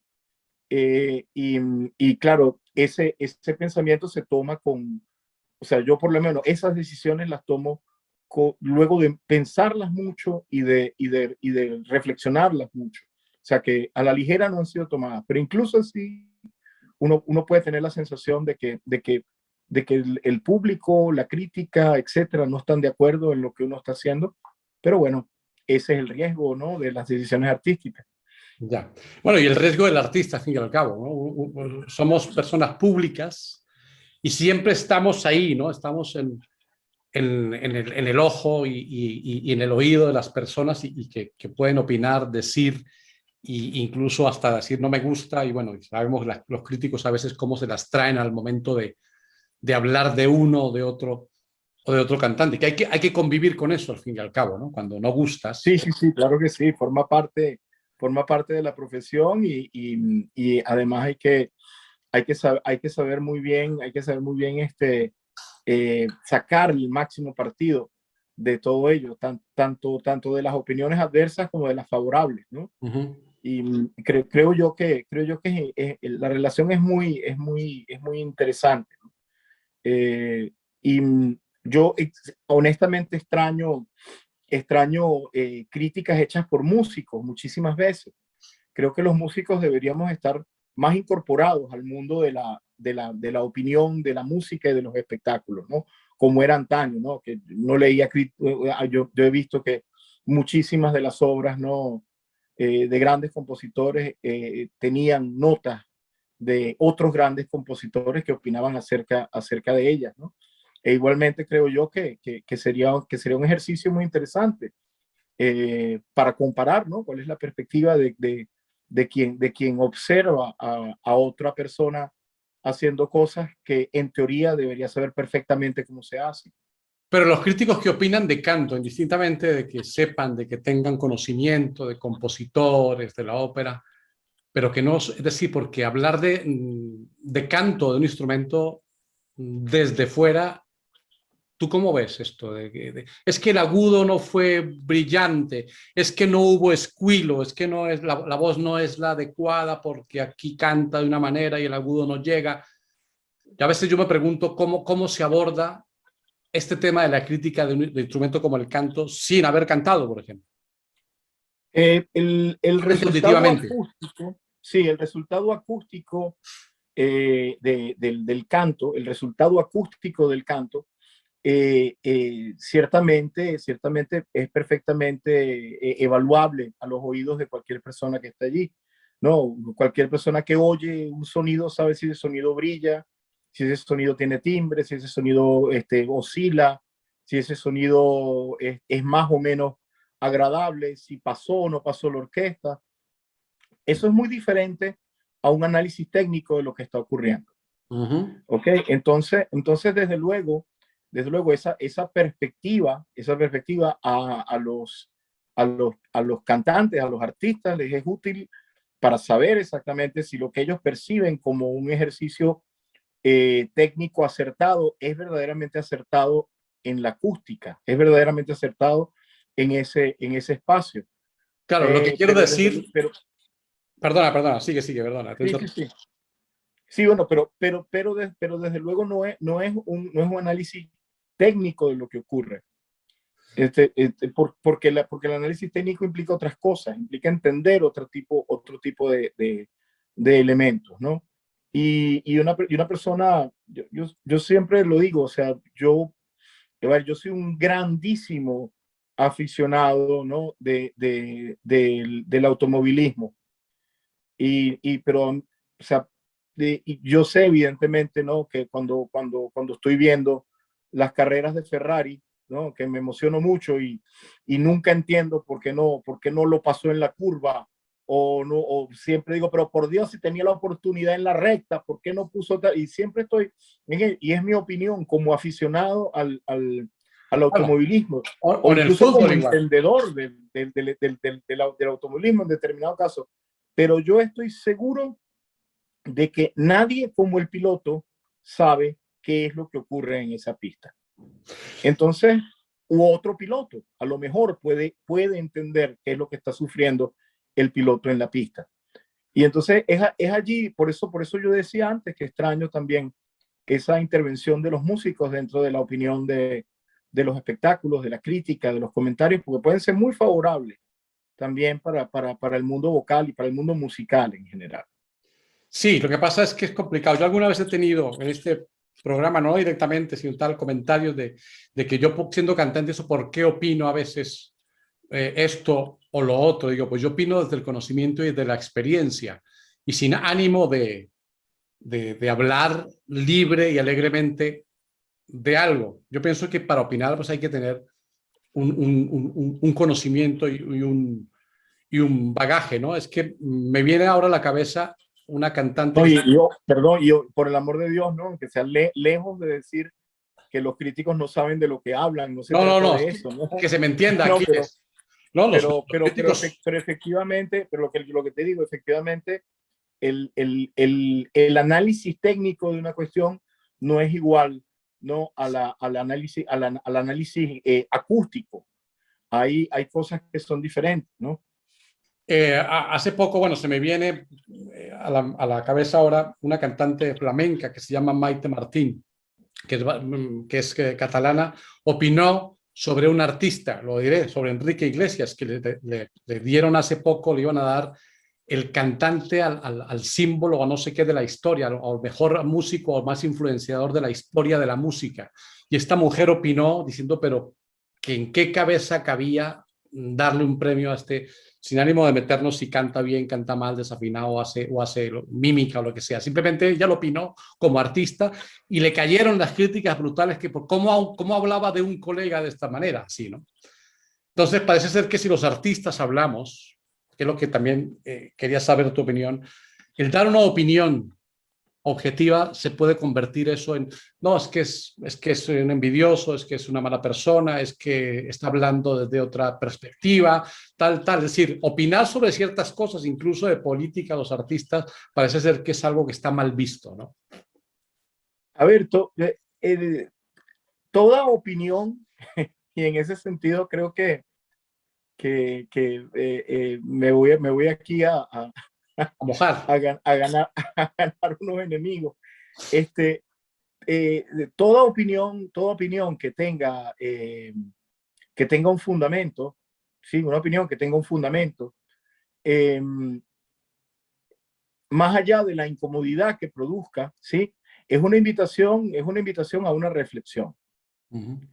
Y claro, ese pensamiento se toma o sea, yo por lo menos esas decisiones las tomo luego de pensarlas mucho y de reflexionarlas mucho. O sea, que a la ligera no han sido tomadas, pero incluso así uno puede tener la sensación de que el público, la crítica, etcétera, no están de acuerdo en lo que uno está haciendo, pero bueno, ese es el riesgo, ¿no? De las decisiones artísticas. Ya. Bueno, y el riesgo del artista, al fin y al cabo, ¿no? Somos personas públicas y siempre estamos ahí, ¿no? Estamos en el ojo y en el oído de las personas y que pueden opinar, decir, e incluso hasta decir no me gusta. Y bueno, sabemos los críticos a veces cómo se las traen al momento de hablar de uno o de otro cantante, que hay que convivir con eso al fin y al cabo, ¿no? Cuando no gustas. Sí, claro que sí, forma parte de la profesión y además hay que saber muy bien sacar el máximo partido de todo ello, tanto de las opiniones adversas como de las favorables, ¿no? Ujú. Y creo yo que la relación es muy interesante, ¿no? Eh, y yo honestamente extraño críticas hechas por músicos muchísimas veces. Creo que los músicos deberíamos estar más incorporados al mundo de la opinión, de la música y de los espectáculos, ¿no? Como era antaño, ¿no? Que no leía, yo he visto que muchísimas de las obras, ¿no? De grandes compositores tenían notas de otros grandes compositores que opinaban acerca de ellas, ¿no? E igualmente creo yo que sería un ejercicio muy interesante para comparar, ¿no? ¿Cuál es la perspectiva de quien observa a otra persona haciendo cosas que en teoría debería saber perfectamente cómo se hace? Pero los críticos que opinan de canto, indistintamente de que sepan, de que tengan conocimiento de compositores, de la ópera, pero que no, es decir, porque hablar de canto de un instrumento desde fuera, ¿tú cómo ves esto? Es que el agudo no fue brillante, es que no hubo esquilo, es que no es, la voz no es la adecuada porque aquí canta de una manera y el agudo no llega. Y a veces yo me pregunto cómo se aborda este tema de la crítica de instrumento como el canto sin haber cantado, por ejemplo. El resultado Intuitivamente. acústico, sí, el resultado acústico del canto, el resultado acústico del canto, ciertamente es perfectamente evaluable a los oídos de cualquier persona que está allí. No, cualquier persona que oye un sonido sabe si ese sonido brilla, si ese sonido tiene timbre, si ese sonido oscila, si ese sonido es más o menos agradable, si pasó o no pasó la orquesta. Eso es muy diferente a un análisis técnico de lo que está ocurriendo. ¿Ok? Entonces desde luego esa perspectiva a los cantantes, a los artistas, les es útil para saber exactamente si lo que ellos perciben como un ejercicio técnico acertado es verdaderamente acertado en la acústica, es verdaderamente acertado en ese espacio. Claro, lo que quiero Pero, decir, pero perdona, sigue, perdona. sí, sí, sí. Sí, bueno, pero desde luego no es un análisis técnico de lo que ocurre. Porque el análisis técnico implica otras cosas, implica entender otro tipo de elementos, ¿no? Y una persona, yo siempre lo digo, o sea, yo soy un grandísimo aficionado, ¿no? Del automovilismo. Pero, o sea, y yo sé evidentemente, ¿no? Que cuando estoy viendo las carreras de Ferrari, ¿no? Que me emociono mucho y nunca entiendo por qué no lo pasó en la curva o no, o siempre digo, pero por Dios, si tenía la oportunidad en la recta, ¿por qué no puso tal? Y siempre estoy, y es mi opinión como aficionado al Claro, automovilismo o o en el incluso como fútbol igual. entendedor del automovilismo en determinado caso. Pero yo estoy seguro de que nadie como el piloto sabe qué es lo que ocurre en esa pista. Entonces, u otro piloto a lo mejor puede entender qué es lo que está sufriendo el piloto en la pista. Y entonces es allí, por eso yo decía antes que extraño también esa intervención de los músicos dentro de la opinión de los espectáculos, de la crítica, de los comentarios, porque pueden ser muy favorables también para el mundo vocal y para el mundo musical en general. Sí, lo que pasa es que es complicado. Yo alguna vez he tenido en este programa, no directamente, sino tal, comentarios de que yo siendo cantante, eso por qué opino a veces esto o lo otro. Digo, pues yo opino desde el conocimiento y de la experiencia y sin ánimo de hablar libre y alegremente de algo. Yo pienso que para opinar pues hay que tener un conocimiento y un bagaje, ¿no? Es que me viene ahora a la cabeza una cantante No, que... perdón, por el amor de Dios, ¿no? Que sea lejos de decir que los críticos no saben de lo que hablan, no se No, no, trata no, de eso, ¿no? que se me entienda No, aquí. No, pero, los pero, pero, críticos... pero efectivamente, pero lo que te digo, efectivamente, el análisis técnico de una cuestión no es igual ¿no? Al análisis, al análisis acústico. Hay cosas que son diferentes, ¿no? Hace poco, bueno, se me viene a la cabeza ahora una cantante flamenca que se llama Maite Martín, que es catalana, opinó sobre un artista, lo diré, sobre Enrique Iglesias, que le dieron hace poco, le iban a dar el cantante al símbolo o no sé qué de la historia, o el mejor músico o más influenciador de la historia de la música. Y esta mujer opinó diciendo, pero que en qué cabeza cabía darle un premio a este, sin ánimo de meternos si canta bien, canta mal, desafinado o hace mímica o lo que sea. Simplemente ella lo opinó como artista y le cayeron las críticas brutales que por cómo hablaba de un colega de esta manera, así, ¿no? Entonces parece ser que si los artistas hablamos, que es lo que también quería saber tu opinión, el dar una opinión objetiva se puede convertir eso en, no, es un envidioso, es que es una mala persona, es que está hablando desde otra perspectiva, tal. Es decir, opinar sobre ciertas cosas, incluso de política, los artistas, parece ser que es algo que está mal visto, ¿no? A ver, toda opinión, y en ese sentido creo que me voy aquí A mojar. a ganar unos enemigos. Toda opinión que tenga un fundamento, sí, una opinión que tenga un fundamento, eh, más allá de la incomodidad que produzca, sí, es una invitación a una reflexión.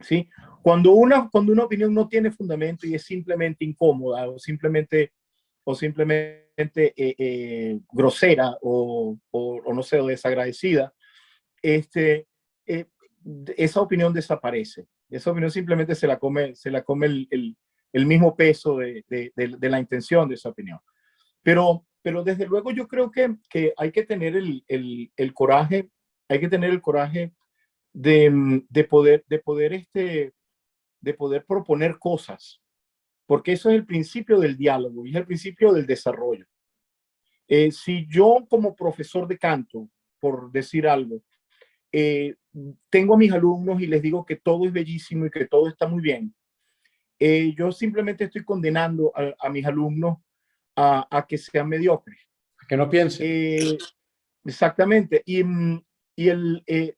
¿Sí? Cuando una opinión no tiene fundamento y es simplemente incómoda o simplemente grosera o no sé, o desagradecida, eh, esa opinión desaparece. Esa opinión simplemente se la come el mismo peso de la intención de esa opinión. Pero desde luego yo creo que hay que tener el coraje, hay que tener el coraje de poder proponer cosas, porque eso es el principio del diálogo y es el principio del desarrollo. Si yo como profesor de canto, por decir algo, tengo a mis alumnos y les digo que todo es bellísimo y que todo está muy bien, yo simplemente estoy condenando a mis alumnos a que sean mediocres. Que no piense. Exactamente.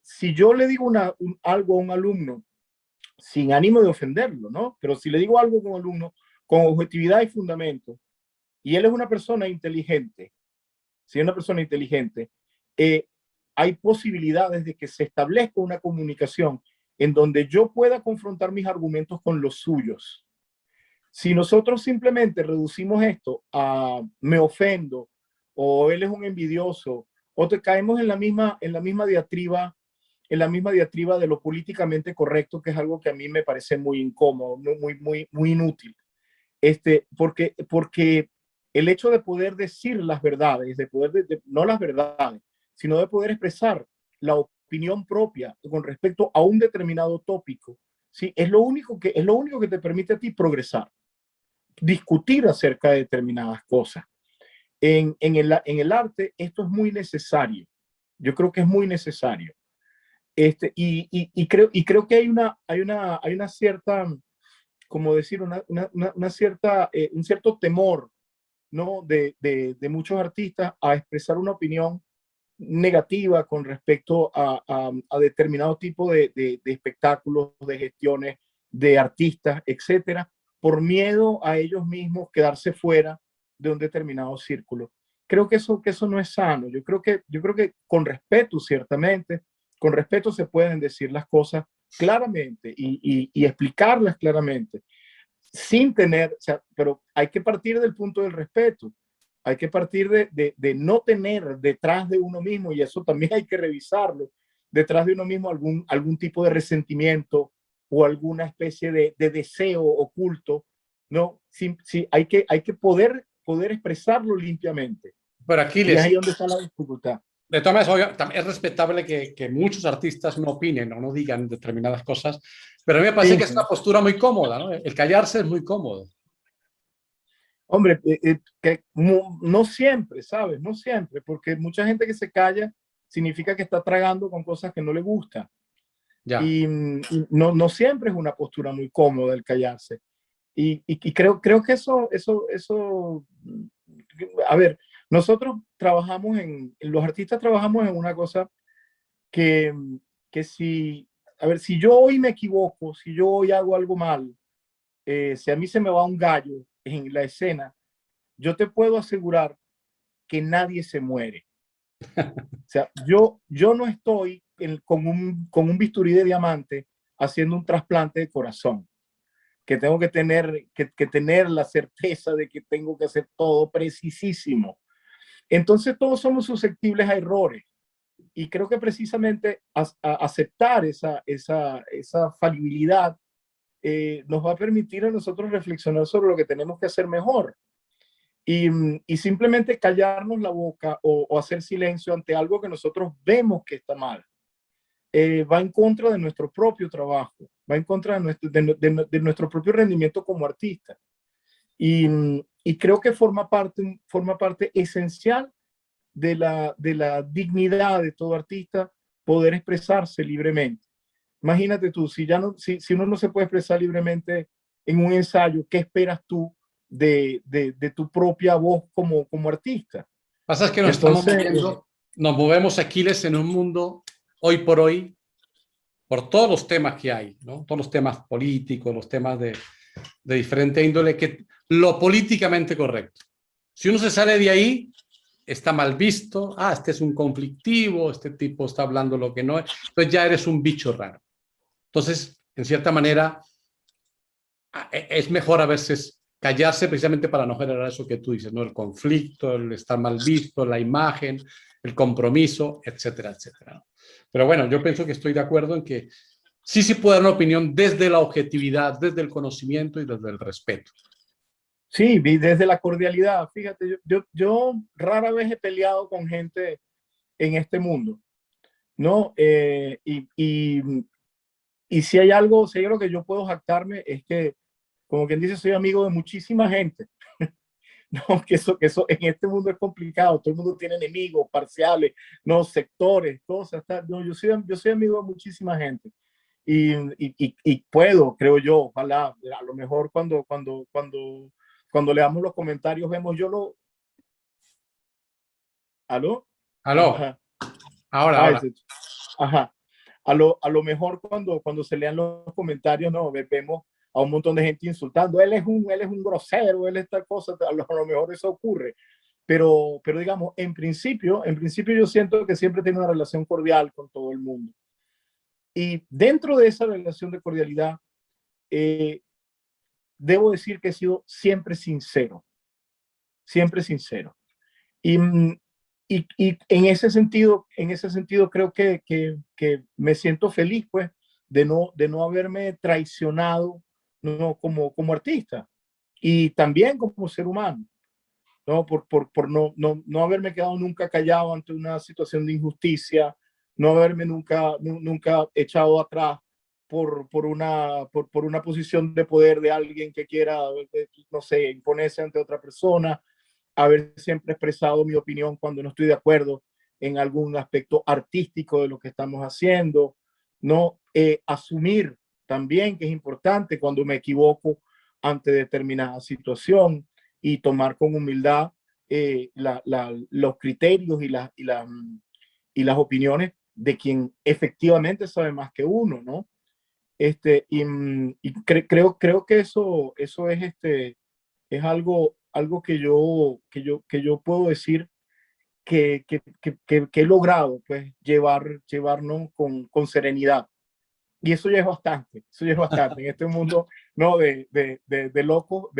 Si yo le digo algo a un alumno sin ánimo de ofenderlo, ¿no? Pero si le digo algo a un alumno con objetividad y fundamento, y él es una persona inteligente, si es una persona inteligente, hay posibilidades de que se establezca una comunicación en donde yo pueda confrontar mis argumentos con los suyos. Si nosotros simplemente reducimos esto a me ofendo o él es un envidioso o te caemos en la misma diatriba de lo políticamente correcto, que es algo que a mí me parece muy incómodo, muy inútil. Porque el hecho de poder decir las verdades, no las verdades, sino de poder expresar la opinión propia con respecto a un determinado tópico, ¿sí? Es lo único que te permite a ti progresar, discutir acerca de determinadas cosas. En el arte esto es muy necesario. Yo creo que es muy necesario. Creo que hay una cierta, como decir, un cierto temor, ¿no? de muchos artistas a expresar una opinión negativa con respecto a determinado tipo de espectáculos, de gestiones, de artistas, etcétera, por miedo a ellos mismos quedarse fuera de un determinado círculo. Creo que eso no es sano. Yo creo que con respeto, ciertamente, con respeto se pueden decir las cosas claramente y explicarlas claramente, sin tener, o sea, pero hay que partir del punto del respeto. Hay que partir de no tener detrás de uno mismo, y eso también hay que revisarlo, detrás de uno mismo algún tipo de resentimiento o alguna especie de deseo oculto, ¿no? Sí, hay que poder expresarlo limpiamente. Pero Y es Aquiles, ahí donde está la dificultad. de todas maneras, es respetable que muchos artistas no opinen o no digan determinadas cosas, pero a mí me parece Sí, que es sí. una postura muy cómoda, ¿no? El callarse es muy cómodo. Hombre, que no siempre, ¿sabes? No siempre, porque mucha gente que se calla significa que está tragando con cosas que no le gustan. Ya. y no siempre es una postura muy cómoda el callarse. Y creo que a ver, nosotros trabajamos los artistas trabajamos en una cosa que, que si, a ver, si yo hoy me equivoco, si yo hoy hago algo mal, si a mí se me va un gallo en la escena, yo te puedo asegurar que nadie se muere. O sea, yo no estoy con un bisturí de diamante haciendo un trasplante de corazón, que tengo que tener la certeza de que tengo que hacer todo precisísimo. Entonces todos somos susceptibles a errores. Y creo que precisamente aceptar esa falibilidad nos va a permitir a nosotros reflexionar sobre lo que tenemos que hacer mejor. Y simplemente callarnos la boca o hacer silencio ante algo que nosotros vemos que está mal, va en contra de nuestro propio trabajo, va en contra de nuestro propio rendimiento como artista. Y creo que forma parte esencial de la dignidad de todo artista poder expresarse libremente. Imagínate tú, si uno no se puede expresar libremente en un ensayo, ¿qué esperas tú de tu propia voz como artista? Pasa es que Entonces, nos movemos, Aquiles, en un mundo hoy por todos los temas que hay, ¿no? Todos los temas políticos, los temas de diferente índole, que lo políticamente correcto. Si uno se sale de ahí, está mal visto. Ah, este es un conflictivo, este tipo está hablando lo que no es. Entonces ya eres un bicho raro. Entonces, en cierta manera, es mejor a veces callarse precisamente para no generar eso que tú dices, ¿no? El conflicto, el estar mal visto, la imagen, el compromiso, etcétera, etcétera. Pero bueno, yo pienso que estoy de acuerdo en que sí se puede dar una opinión desde la objetividad, desde el conocimiento y desde el respeto. sí, desde la cordialidad. Fíjate, yo rara vez he peleado con gente en este mundo, ¿no? Y si hay algo que yo puedo jactarme es que, como quien dice, soy amigo de muchísima gente. No, que eso en este mundo es complicado. Todo el mundo tiene enemigos parciales, no sectores, cosas. No, yo soy amigo de muchísima gente. Y puedo, creo yo, ojalá, a lo mejor cuando leamos los comentarios vemos ¿aló? Aló, Ajá. ahora. Ajá. A lo mejor cuando se lean los comentarios, no, vemos a un montón de gente insultando. Él es un grosero, él es tal cosa, a lo mejor eso ocurre. Pero digamos, en principio yo siento que siempre tengo una relación cordial con todo el mundo. Y dentro de esa relación de cordialidad, eh, debo decir que he sido siempre sincero, siempre sincero. Y, y en ese sentido creo que me siento feliz, pues, de no haberme traicionado, no, como artista y también como ser humano, ¿no? Por no haberme quedado nunca callado ante una situación de injusticia, no haberme nunca echado atrás por una posición de poder de alguien que quiera, no sé, imponerse ante otra persona, haber siempre expresado mi opinión cuando no estoy de acuerdo en algún aspecto artístico de lo que estamos haciendo, no asumir también que es importante cuando me equivoco ante determinada situación y tomar con humildad los criterios y las opiniones de quien efectivamente sabe más que uno, ¿no? Creo que eso es es algo que yo puedo decir que he logrado, pues, llevarnos con serenidad. Y eso ya es bastante, eso ya es bastante. En este mundo, ¿no? De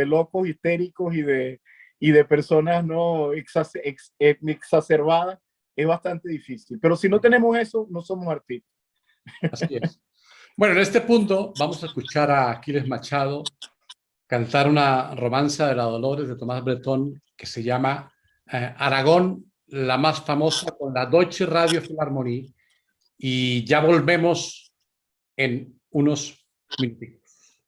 locos histéricos y de personas, ¿no? Exacerbadas, es bastante difícil. Pero si no tenemos eso, no somos artistas. Así es. Bueno, en este punto vamos a escuchar a Aquiles Machado cantar una romanza de la Dolores de Tomás Bretón que se llama Aragón, la más famosa, con la Deutsche Radio Philharmonie, y ya volvemos en unos minutos.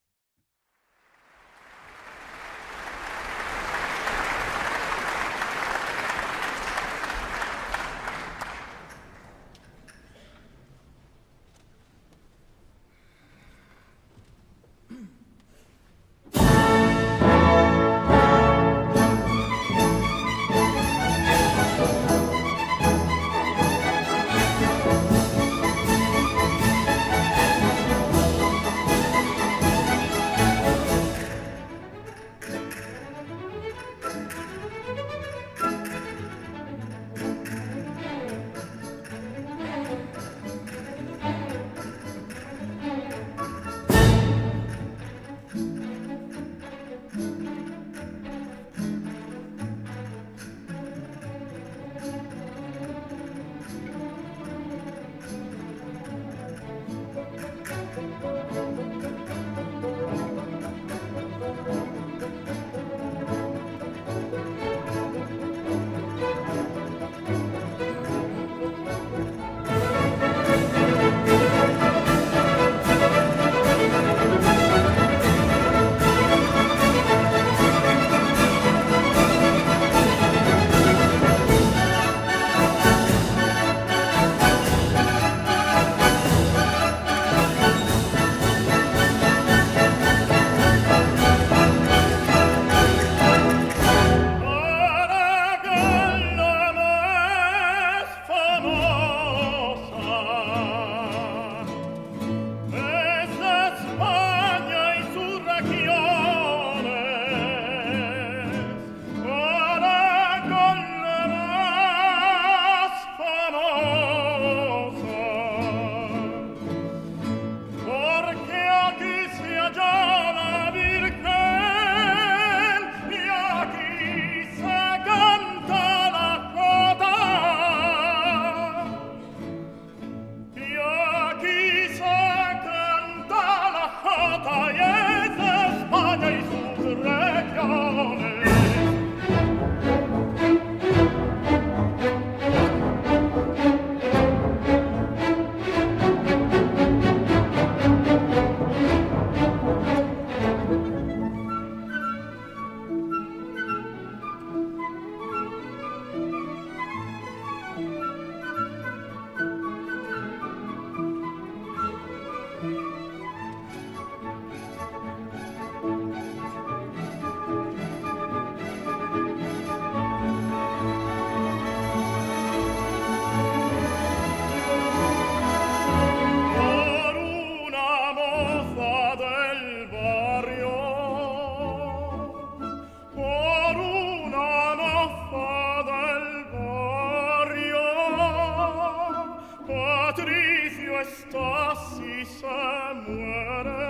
éxtasis se muere.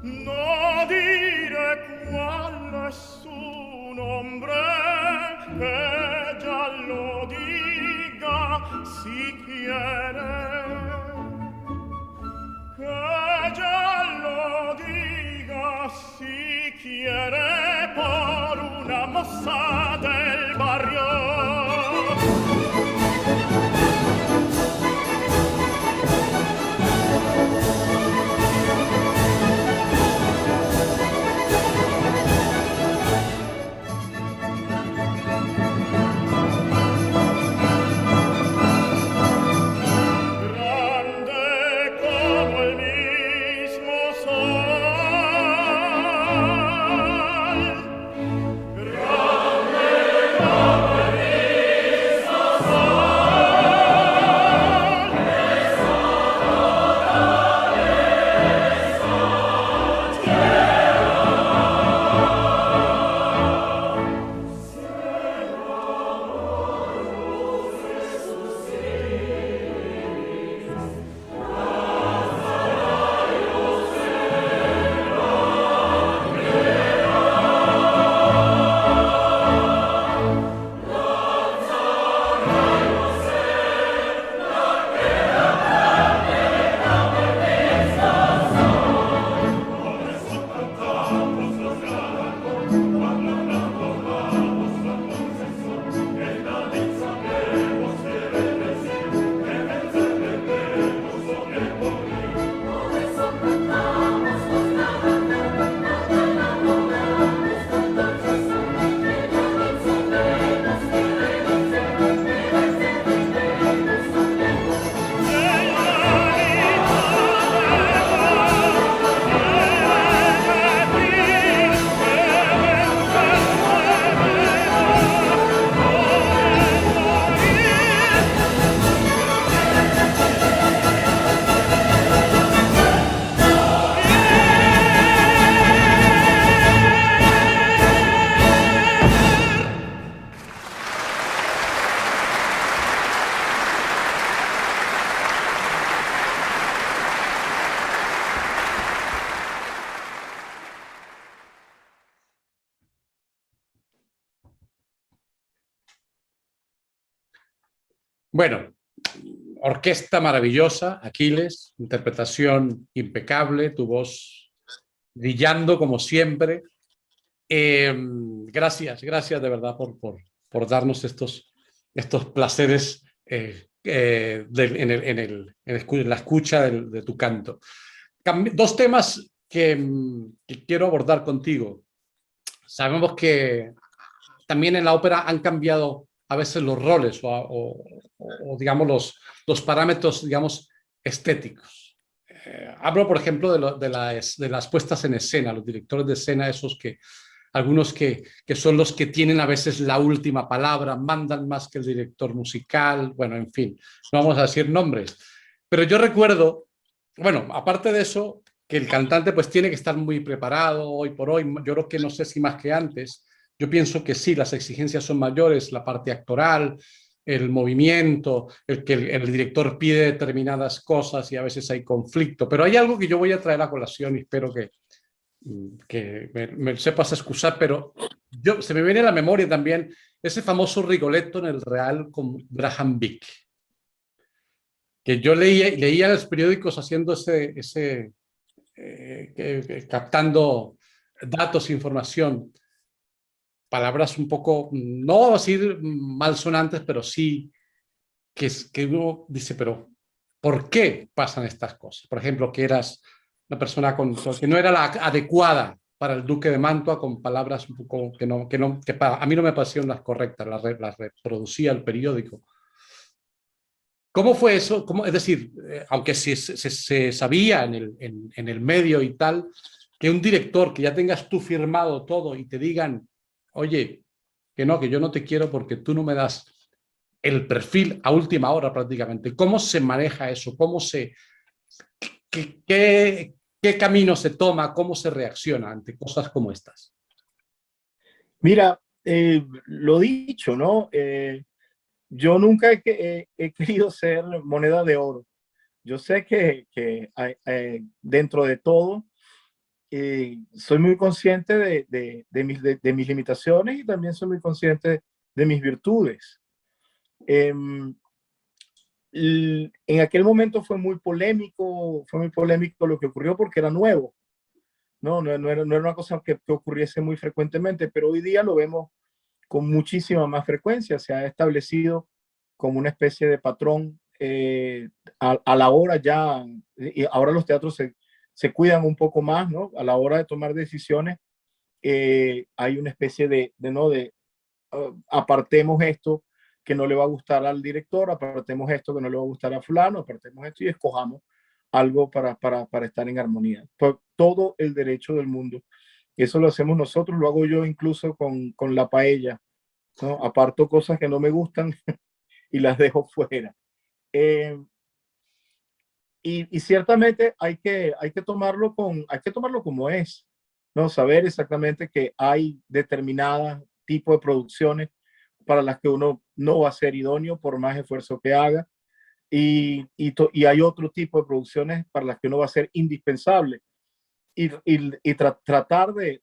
No diré cuál es su nombre, que ya lo diga si quiere. Que ya lo diga si quiere por una moza del barrio. Bueno, orquesta maravillosa, Aquiles, interpretación impecable, tu voz brillando como siempre. Gracias de verdad por darnos estos placeres en la escucha de tu canto. Dos temas que quiero abordar contigo. Sabemos que también en la ópera han cambiado a veces los roles o digamos los parámetros, digamos, estéticos. Hablo, por ejemplo, de las puestas en escena, los directores de escena, algunos que son los que tienen a veces la última palabra, mandan más que el director musical, bueno, en fin, no vamos a decir nombres. Pero yo recuerdo, bueno, aparte de eso, que el cantante pues tiene que estar muy preparado hoy por hoy, yo creo que no sé si más que antes. Yo pienso que sí, las exigencias son mayores, la parte actoral, el movimiento, que el director pide determinadas cosas y a veces hay conflicto. Pero hay algo que yo voy a traer a colación y espero que me sepas excusar, pero se me viene a la memoria también ese famoso Rigoletto en el Real con Graham Vick, que yo leía en los periódicos haciendo captando datos, información, palabras un poco, no vamos a decir malsonantes, pero sí que uno dice, pero ¿por qué pasan estas cosas? Por ejemplo, que eras una persona que no era la adecuada para el duque de Mantua, con palabras un poco que a mí no me parecieron las correctas, las reproducía el periódico. ¿Cómo fue eso? Es decir, aunque se sabía en el medio y tal, que un director, que ya tengas tú firmado todo y te digan, oye, que yo no te quiero porque tú no me das el perfil a última hora prácticamente. ¿Cómo se maneja eso? ¿Qué camino se toma? ¿Cómo se reacciona ante cosas como estas? Mira, lo dicho, ¿no? yo nunca he querido ser moneda de oro. Yo sé que dentro de todo soy muy consciente de mis limitaciones y también soy muy consciente de mis virtudes. Em, en aquel momento fue muy polémico lo que ocurrió porque era nuevo. No era una cosa que ocurriese muy frecuentemente, pero hoy día lo vemos con muchísima más frecuencia. Se ha establecido como una especie de patrón a la hora ya, y ahora los teatros se cuidan un poco más, ¿no? A la hora de tomar decisiones, hay una especie apartemos esto que no le va a gustar al director, apartemos esto que no le va a gustar a fulano, apartemos esto y escojamos algo para estar en armonía. Por todo el derecho del mundo. Eso lo hacemos nosotros, lo hago yo incluso con la paella, ¿no? Aparto cosas que no me gustan y las dejo fuera. Eh, y ciertamente hay que tomarlo como es, ¿no? Saber exactamente que hay determinadas tipos de producciones para las que uno no va a ser idóneo por más esfuerzo que haga. Y hay otro tipo de producciones para las que uno va a ser indispensable. Tratar de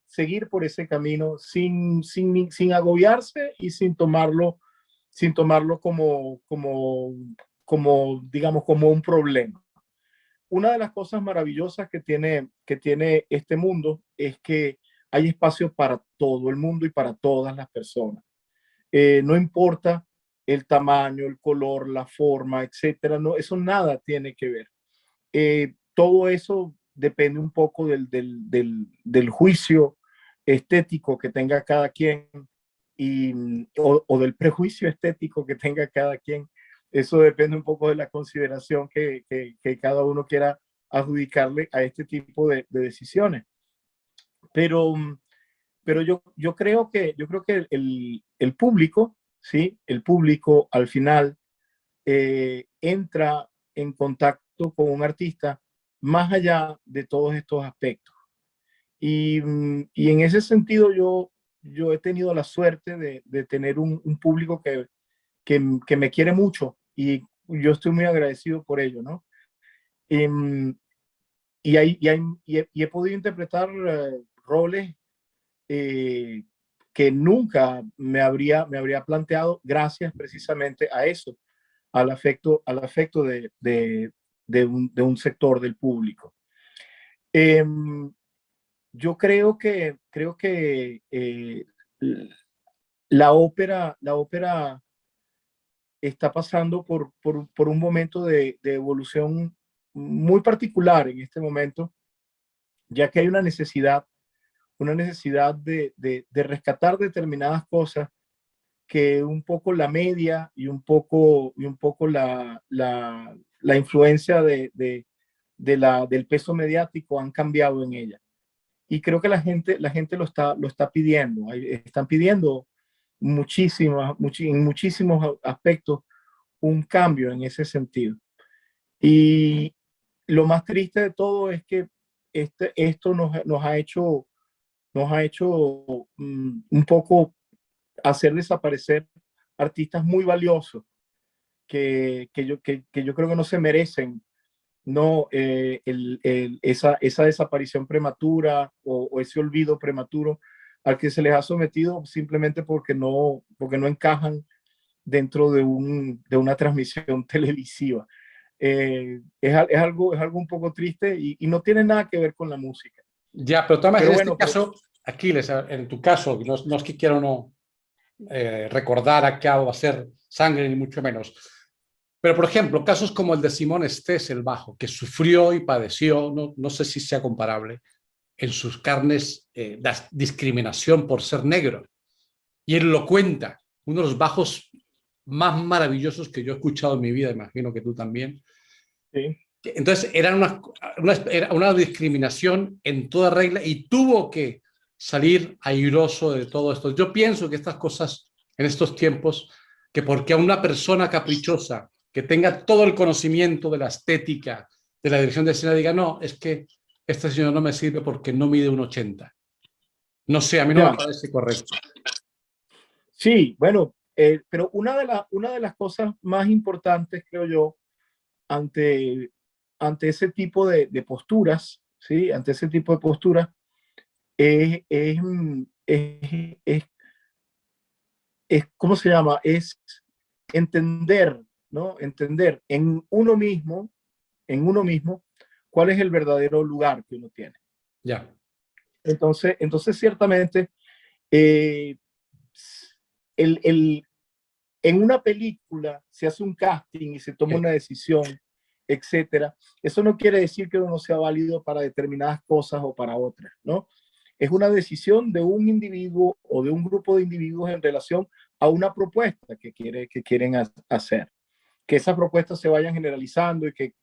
seguir por ese camino sin agobiarse y sin tomarlo digamos, como un problema. Una de las cosas maravillosas que tiene este mundo es que hay espacio para todo el mundo y para todas las personas. No importa el tamaño, el color, la forma, etcétera, no, eso nada tiene que ver. Todo eso depende un poco del juicio estético que tenga cada quien o del prejuicio estético que tenga cada quien. Eso depende un poco de la consideración que cada uno quiera adjudicarle a este tipo de decisiones. Pero, pero yo creo que el público, ¿sí? El público al final entra en contacto con un artista más allá de todos estos aspectos. Y en ese sentido yo he tenido la suerte de tener un público que me quiere mucho y yo estoy muy agradecido por ello, ¿no? Y he podido interpretar roles que nunca me habría planteado gracias precisamente a eso, al afecto de un sector del público. Yo creo que la ópera está pasando por un momento de evolución muy particular en este momento, ya que hay una necesidad de rescatar determinadas cosas que un poco la media y un poco la influencia del peso mediático han cambiado en ella. Y creo que la gente lo está pidiendo. Están pidiendo en muchísimos aspectos un cambio en ese sentido. Y lo más triste de todo es que esto nos ha hecho un poco hacer desaparecer artistas muy valiosos que yo creo que no se merecen, no esa desaparición prematura o ese olvido prematuro al que se les ha sometido simplemente porque no encajan dentro de una transmisión televisiva. Es algo un poco triste y no tiene nada que ver con la música. Ya, pero Tomás, Pero en bueno, este caso, Aquiles, en tu caso, no es que quiero no recordar a qué va a ser sangre, ni mucho menos. Pero, por ejemplo, casos como el de Simón Estés, el bajo, que sufrió y padeció, no sé si sea comparable, en sus carnes la discriminación por ser negro. Y él lo cuenta, uno de los bajos más maravillosos que yo he escuchado en mi vida, imagino que tú también. sí. Entonces, era era una discriminación en toda regla y tuvo que salir airoso de todo esto. Yo pienso que estas cosas en estos tiempos, que porque a una persona caprichosa que tenga todo el conocimiento de la estética, de la dirección de escena, diga, no, es que este señor no me sirve porque no mide un 80. No sé, a mí no me Ya. parece correcto. Sí, bueno, Pero una de las cosas más importantes, creo yo, ante, ante ese tipo de posturas, ¿sí? Ante ese tipo de posturas, es, ¿cómo se llama? Es entender, ¿no? Entender en uno mismo, cuál es el verdadero lugar que uno tiene. Ya, Entonces ciertamente, eh, el, en una película se hace un casting y se toma sí, una decisión, etcétera. Eso no quiere decir que uno no sea válido para determinadas cosas o para otras, ¿no? Es una decisión de un individuo o de un grupo de individuos en relación a una propuesta que quieren hacer. Que esas propuestas se vayan generalizando y que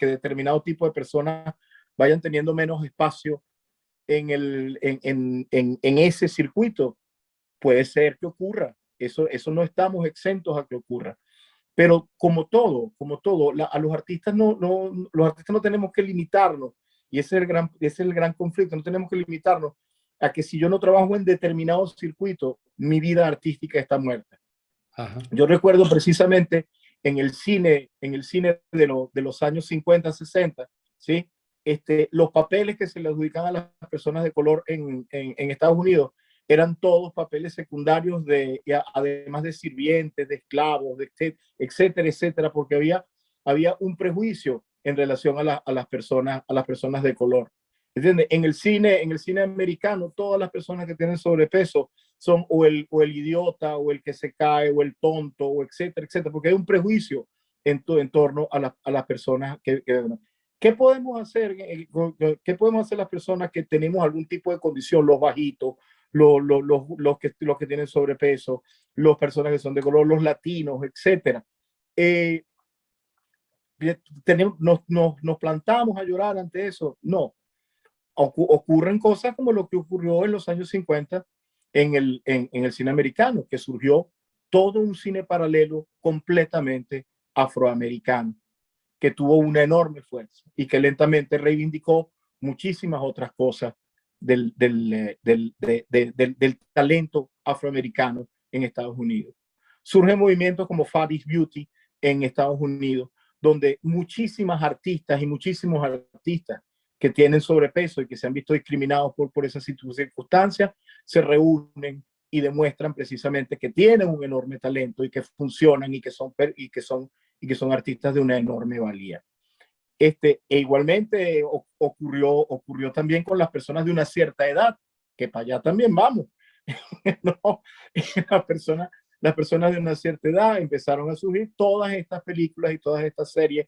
determinado tipo de personas vayan teniendo menos espacio en ese circuito. Puede ser que ocurra. Eso no estamos exentos a que ocurra. Pero como todo, a los artistas los artistas no tenemos que limitarnos. Y ese es el gran conflicto. No tenemos que limitarnos a que si yo no trabajo en determinado circuito, mi vida artística está muerta. ajá, Yo recuerdo precisamente en el cine de los años 50, 60, ¿sí? Los papeles que se le adjudican a las personas de color en Estados Unidos eran todos papeles secundarios, además de sirvientes, de esclavos, etcétera, etcétera, porque había un prejuicio en relación a las personas de color. ¿Entiendes? En el cine americano, todas las personas que tienen sobrepeso son o el idiota, o el que se cae, o el tonto, o etcétera, etcétera, porque hay un prejuicio en torno a las personas ¿qué podemos hacer? ¿Qué podemos hacer las personas que tenemos algún tipo de condición, los bajitos, los que tienen sobrepeso, las personas que son de color, los latinos, etcétera? Eh, nos plantamos a llorar ante eso. No, ocurren cosas como lo que ocurrió en los años 50 en el cine americano, que surgió todo un cine paralelo completamente afroamericano, que tuvo una enorme fuerza y que lentamente reivindicó muchísimas otras cosas del talento afroamericano en Estados Unidos. Surgen movimientos como Fat is Beauty en Estados Unidos, donde muchísimas artistas y muchísimos artistas que tienen sobrepeso y que se han visto discriminados por esas circunstancias, se reúnen y demuestran precisamente que tienen un enorme talento y que funcionan y que son artistas de una enorme valía. Igualmente ocurrió también con las personas de una cierta edad, que para allá también vamos. ¿No? Las personas de una cierta edad empezaron a surgir todas estas películas y todas estas series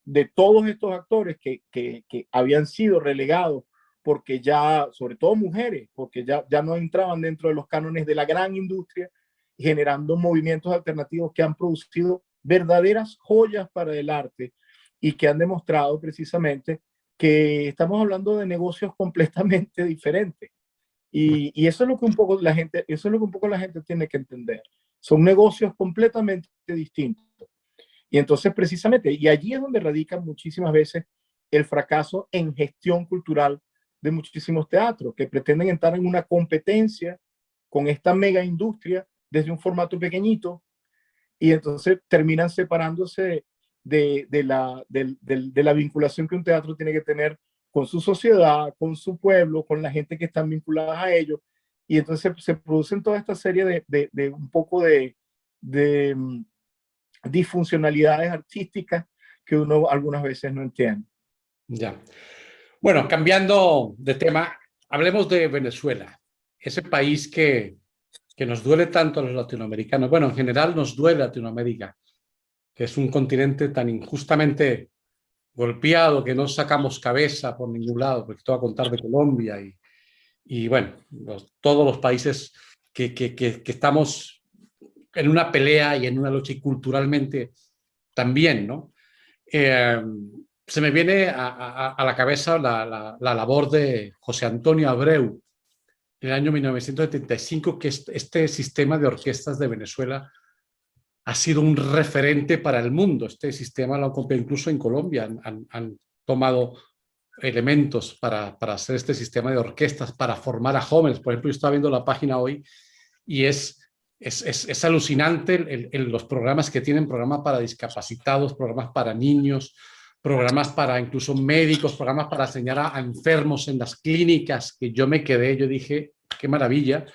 de todos estos actores que habían sido relegados porque ya, sobre todo mujeres, porque ya no entraban dentro de los cánones de la gran industria, generando movimientos alternativos que han producido verdaderas joyas para el arte y que han demostrado precisamente que estamos hablando de negocios completamente diferentes. Y eso es lo que un poco la gente, eso es lo que un poco la gente tiene que entender. Son negocios completamente distintos. Y entonces precisamente, y allí es donde radica muchísimas veces el fracaso en gestión cultural de muchísimos teatros que pretenden entrar en una competencia con esta mega industria desde un formato pequeñito y entonces terminan separándose de la vinculación que un teatro tiene que tener con su sociedad, con su pueblo, con la gente que están vinculadas a ellos. Y entonces se producen toda esta serie de un poco de disfuncionalidades artísticas que uno algunas veces no entiende. ya. Bueno, cambiando de tema, hablemos de Venezuela, ese país que nos duele tanto a los latinoamericanos. Bueno, en general nos duele Latinoamérica, que es un continente tan injustamente golpeado que no sacamos cabeza por ningún lado, porque te voy a contar de Colombia y bueno, todos los países que estamos en una pelea y en una lucha y culturalmente también, ¿no? Eh, Se me viene a la cabeza la labor de José Antonio Abreu en el año 1975, que este sistema de orquestas de Venezuela ha sido un referente para el mundo. Este sistema lo han copiado incluso en Colombia, han tomado elementos para hacer este sistema de orquestas, para formar a jóvenes. Por ejemplo, yo estaba viendo la página hoy y es es alucinante los programas que tienen, programas para discapacitados, programas para niños, programas para incluso médicos, programas para enseñar a enfermos en las clínicas, que yo me quedé, yo dije, qué maravilla.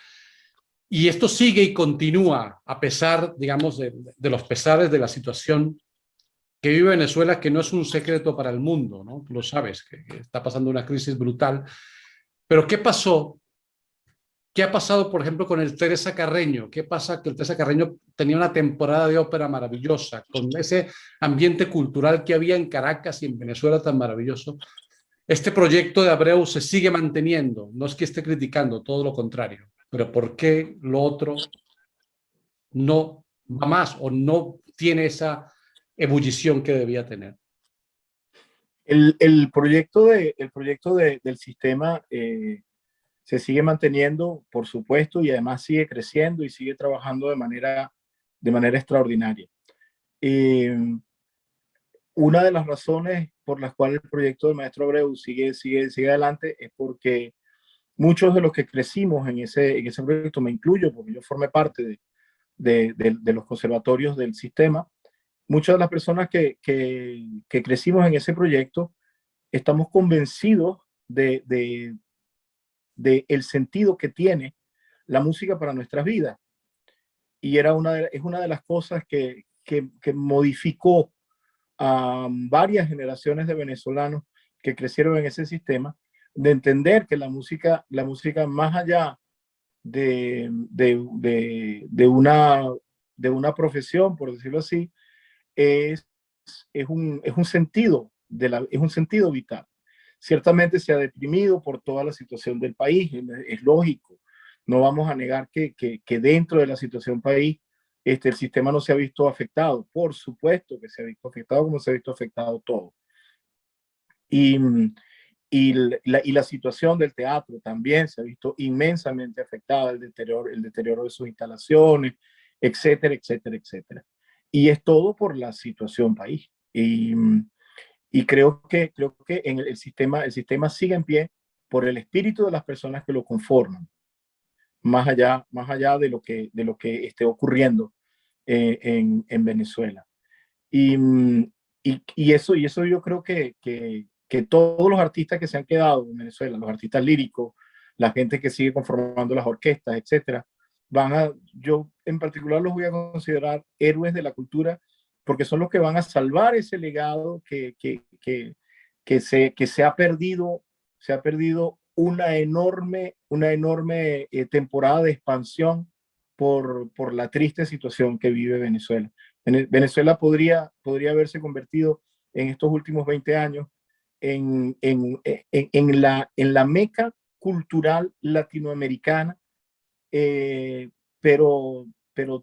Y esto sigue y continúa a pesar, digamos, de los pesares de la situación que vive Venezuela, que no es un secreto para el mundo, ¿no? Tú lo sabes, que está pasando una crisis brutal. Pero ¿qué pasó? ¿Qué ha pasado, por ejemplo, con el Teresa Carreño? ¿Qué pasa? Que el Teresa Carreño tenía una temporada de ópera maravillosa, con ese ambiente cultural que había en Caracas y en Venezuela tan maravilloso. Este proyecto de Abreu se sigue manteniendo. No es que esté criticando, todo lo contrario. Pero ¿por qué lo otro no va más o no tiene esa ebullición que debía tener? El proyecto, del sistema se sigue manteniendo, por supuesto, y además sigue creciendo y sigue trabajando de manera extraordinaria. Eh, una de las razones por las cuales el proyecto del maestro Abreu sigue adelante es porque muchos de los que crecimos en ese proyecto, me incluyo porque yo formé parte de los conservatorios del sistema, muchas de las personas que crecimos en ese proyecto estamos convencidos de el sentido que tiene la música para nuestras vidas. Y es una de las cosas que modificó a varias generaciones de venezolanos que crecieron en ese sistema, de entender que la música más allá de una profesión, por decirlo así, es, es un sentido es un sentido vital. Ciertamente se ha deprimido por toda la situación del país, es lógico. No vamos a negar que dentro de la situación país el sistema no se ha visto afectado. Por supuesto que se ha visto afectado como se ha visto afectado todo. Y, y la situación del teatro también se ha visto inmensamente afectada, el deterioro de sus instalaciones, etcétera, etcétera, etcétera. Y es todo por la situación país. Y creo que en el sistema sigue en pie por el espíritu de las personas que lo conforman, más allá de lo que esté ocurriendo en Venezuela. Y, y eso yo creo que todos los artistas que se han quedado en Venezuela, los artistas líricos, la gente que sigue conformando las orquestas, etcétera, yo en particular los voy a considerar héroes de la cultura porque son los que van a salvar ese legado que se ha perdido una enorme temporada de expansión por la triste situación que vive Venezuela. Venezuela podría haberse convertido en estos últimos 20 años en la meca cultural latinoamericana, pero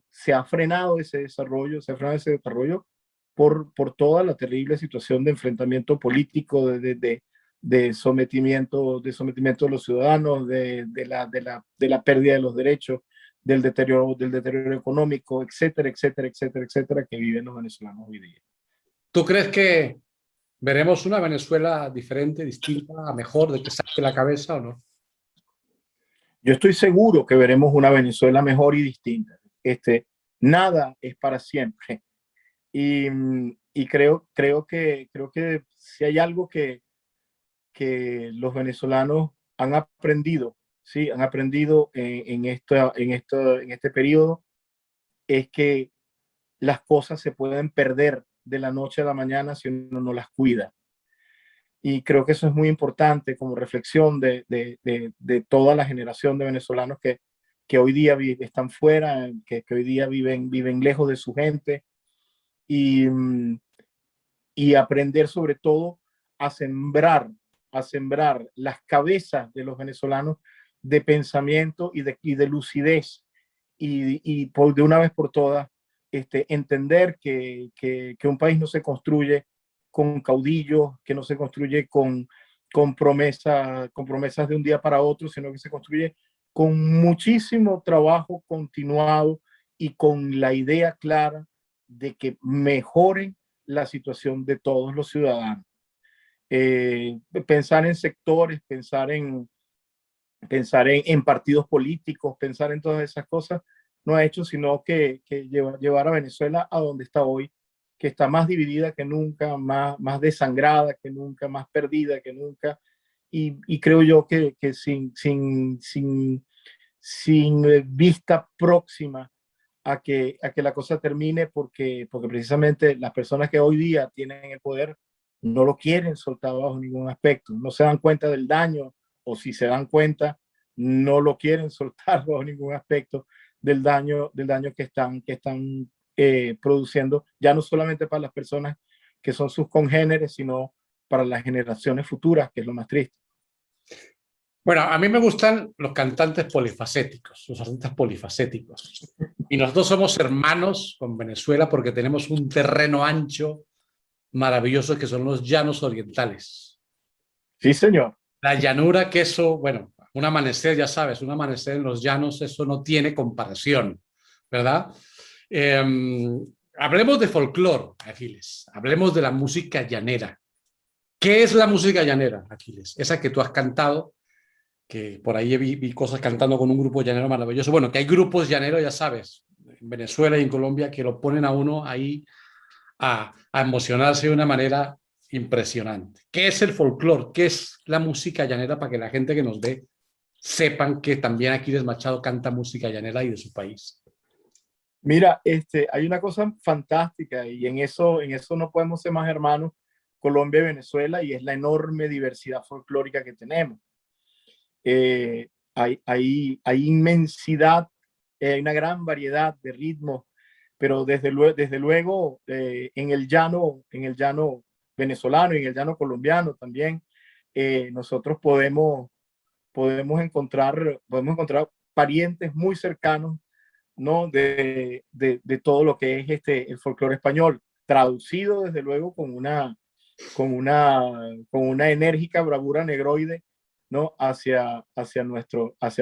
se ha frenado ese desarrollo por toda la terrible situación de enfrentamiento político, de sometimiento de los ciudadanos, de la pérdida de los derechos, del deterioro económico, etcétera, etcétera, etcétera, etcétera, que viven los venezolanos hoy día. ¿Tú crees que veremos una Venezuela diferente, distinta, mejor, de que saque la cabeza o no? Yo estoy seguro que veremos una Venezuela mejor y distinta. Nada es para siempre. Y, y creo que si hay algo que los venezolanos han aprendido, ¿sí? Han aprendido en este periodo, es que las cosas se pueden perder de la noche a la mañana si uno no las cuida. Y creo que eso es muy importante como reflexión de toda la generación de venezolanos que hoy día están fuera, que hoy día viven lejos de su gente, y, y aprender sobre todo a sembrar las cabezas de los venezolanos de pensamiento y de lucidez, y de una vez por todas entender que un país no se construye con caudillos, que no se construye con promesas de un día para otro, sino que se construye con muchísimo trabajo continuado y con la idea clara de que mejoren la situación de todos los ciudadanos. Pensar en sectores, pensar en partidos políticos, pensar en todas esas cosas, no ha hecho sino que llevar a Venezuela a donde está hoy, que está más dividida que nunca, más desangrada que nunca, más perdida que nunca. Y creo yo que sin vista próxima a que la cosa termine, porque precisamente las personas que hoy día tienen el poder no lo quieren soltar bajo ningún aspecto, no se dan cuenta del daño, o si se dan cuenta, no lo quieren soltar bajo ningún aspecto del daño que están produciendo, ya no solamente para las personas que son sus congéneres, sino para las generaciones futuras, que es lo más triste. Bueno, a mí me gustan los cantantes polifacéticos, los artistas polifacéticos. Y nosotros somos hermanos con Venezuela porque tenemos un terreno ancho maravilloso que son los llanos orientales. Sí, señor. La llanura, que eso, bueno, un amanecer, ya sabes, un amanecer en los llanos, eso no tiene comparación, ¿verdad? Hablemos de folclore, Aquiles. Hablemos de la música llanera. ¿Qué es la música llanera, Aquiles? Esa que tú has cantado, que por ahí vi cosas cantando con un grupo llanero maravilloso. Bueno, que hay grupos llaneros, ya sabes, en Venezuela y en Colombia, que lo ponen a uno ahí a emocionarse de una manera impresionante. ¿Qué es el folclore? ¿Qué es la música llanera para que la gente que nos ve sepan que también Aquiles Machado canta música llanera y de su país? Mira, hay una cosa fantástica y en eso no podemos ser más hermanos, Colombia y Venezuela, y es la enorme diversidad folclórica que tenemos. Hay inmensidad, hay una gran variedad de ritmos, pero desde luego en el llano venezolano y en el llano colombiano también, nosotros podemos encontrar parientes muy cercanos, ¿no? de todo lo que es el folclore español, traducido desde luego con una enérgica bravura negroide, ¿no? hacia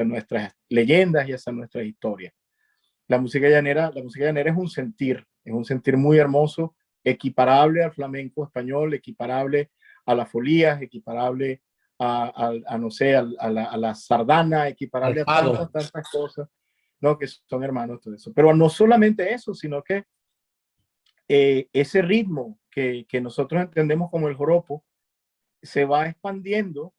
nuestras leyendas y hacia nuestras historias. La música llanera es un sentir muy hermoso, equiparable al flamenco español, equiparable a las folías, equiparable no sé, a la sardana, Al equiparable a fado. tantas cosas, ¿no? Que son hermanos, todo eso. Pero no solamente eso, sino que ese ritmo que nosotros entendemos como el joropo se va expandiendo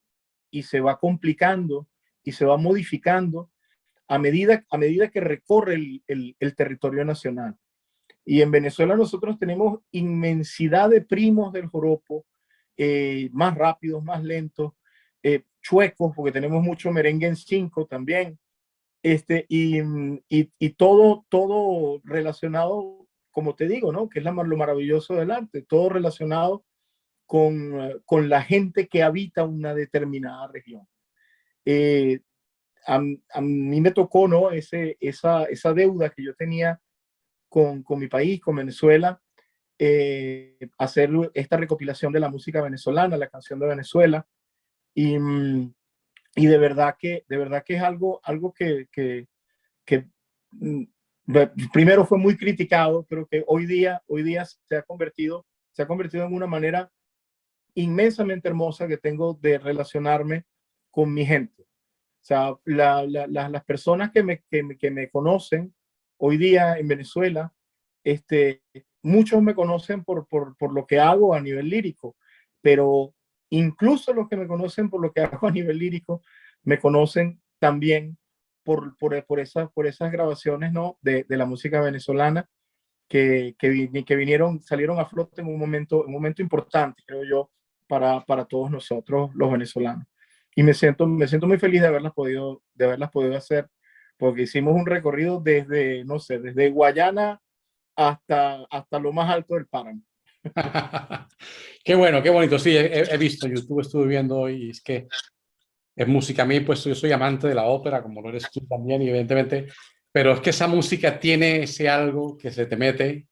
y se va complicando y se va modificando a medida que recorre el territorio nacional. Y en Venezuela nosotros tenemos inmensidad de primos del joropo, más rápidos, más lentos, chuecos, porque tenemos mucho merengue en 5 también, y todo relacionado, como te digo, ¿no? Que es lo maravilloso del arte, todo relacionado con la gente que habita una determinada región. Eh, a mí me tocó, ¿no? Esa deuda que yo tenía con mi país, con Venezuela, hacer esta recopilación de la música venezolana, la canción de Venezuela, y, y de verdad que es algo que primero fue muy criticado, pero que hoy día se ha convertido en una manera inmensamente hermosa que tengo de relacionarme con mi gente. O sea, las personas que me conocen hoy día en Venezuela, muchos me conocen por lo que hago a nivel lírico, pero incluso los que me conocen por lo que hago a nivel lírico, me conocen también por esas grabaciones, ¿no? de la música venezolana que salieron a flote en un momento importante, creo yo, para todos nosotros los venezolanos. Y me siento muy feliz de haberlas podido hacer, porque hicimos un recorrido desde, no sé, desde Guayana hasta lo más alto del páramo. Qué bueno, qué bonito. Sí, he visto YouTube, estuve viendo hoy, y es que es música. A mí, pues yo soy amante de la ópera, como lo eres tú también, y evidentemente, pero es que esa música tiene ese algo que se te mete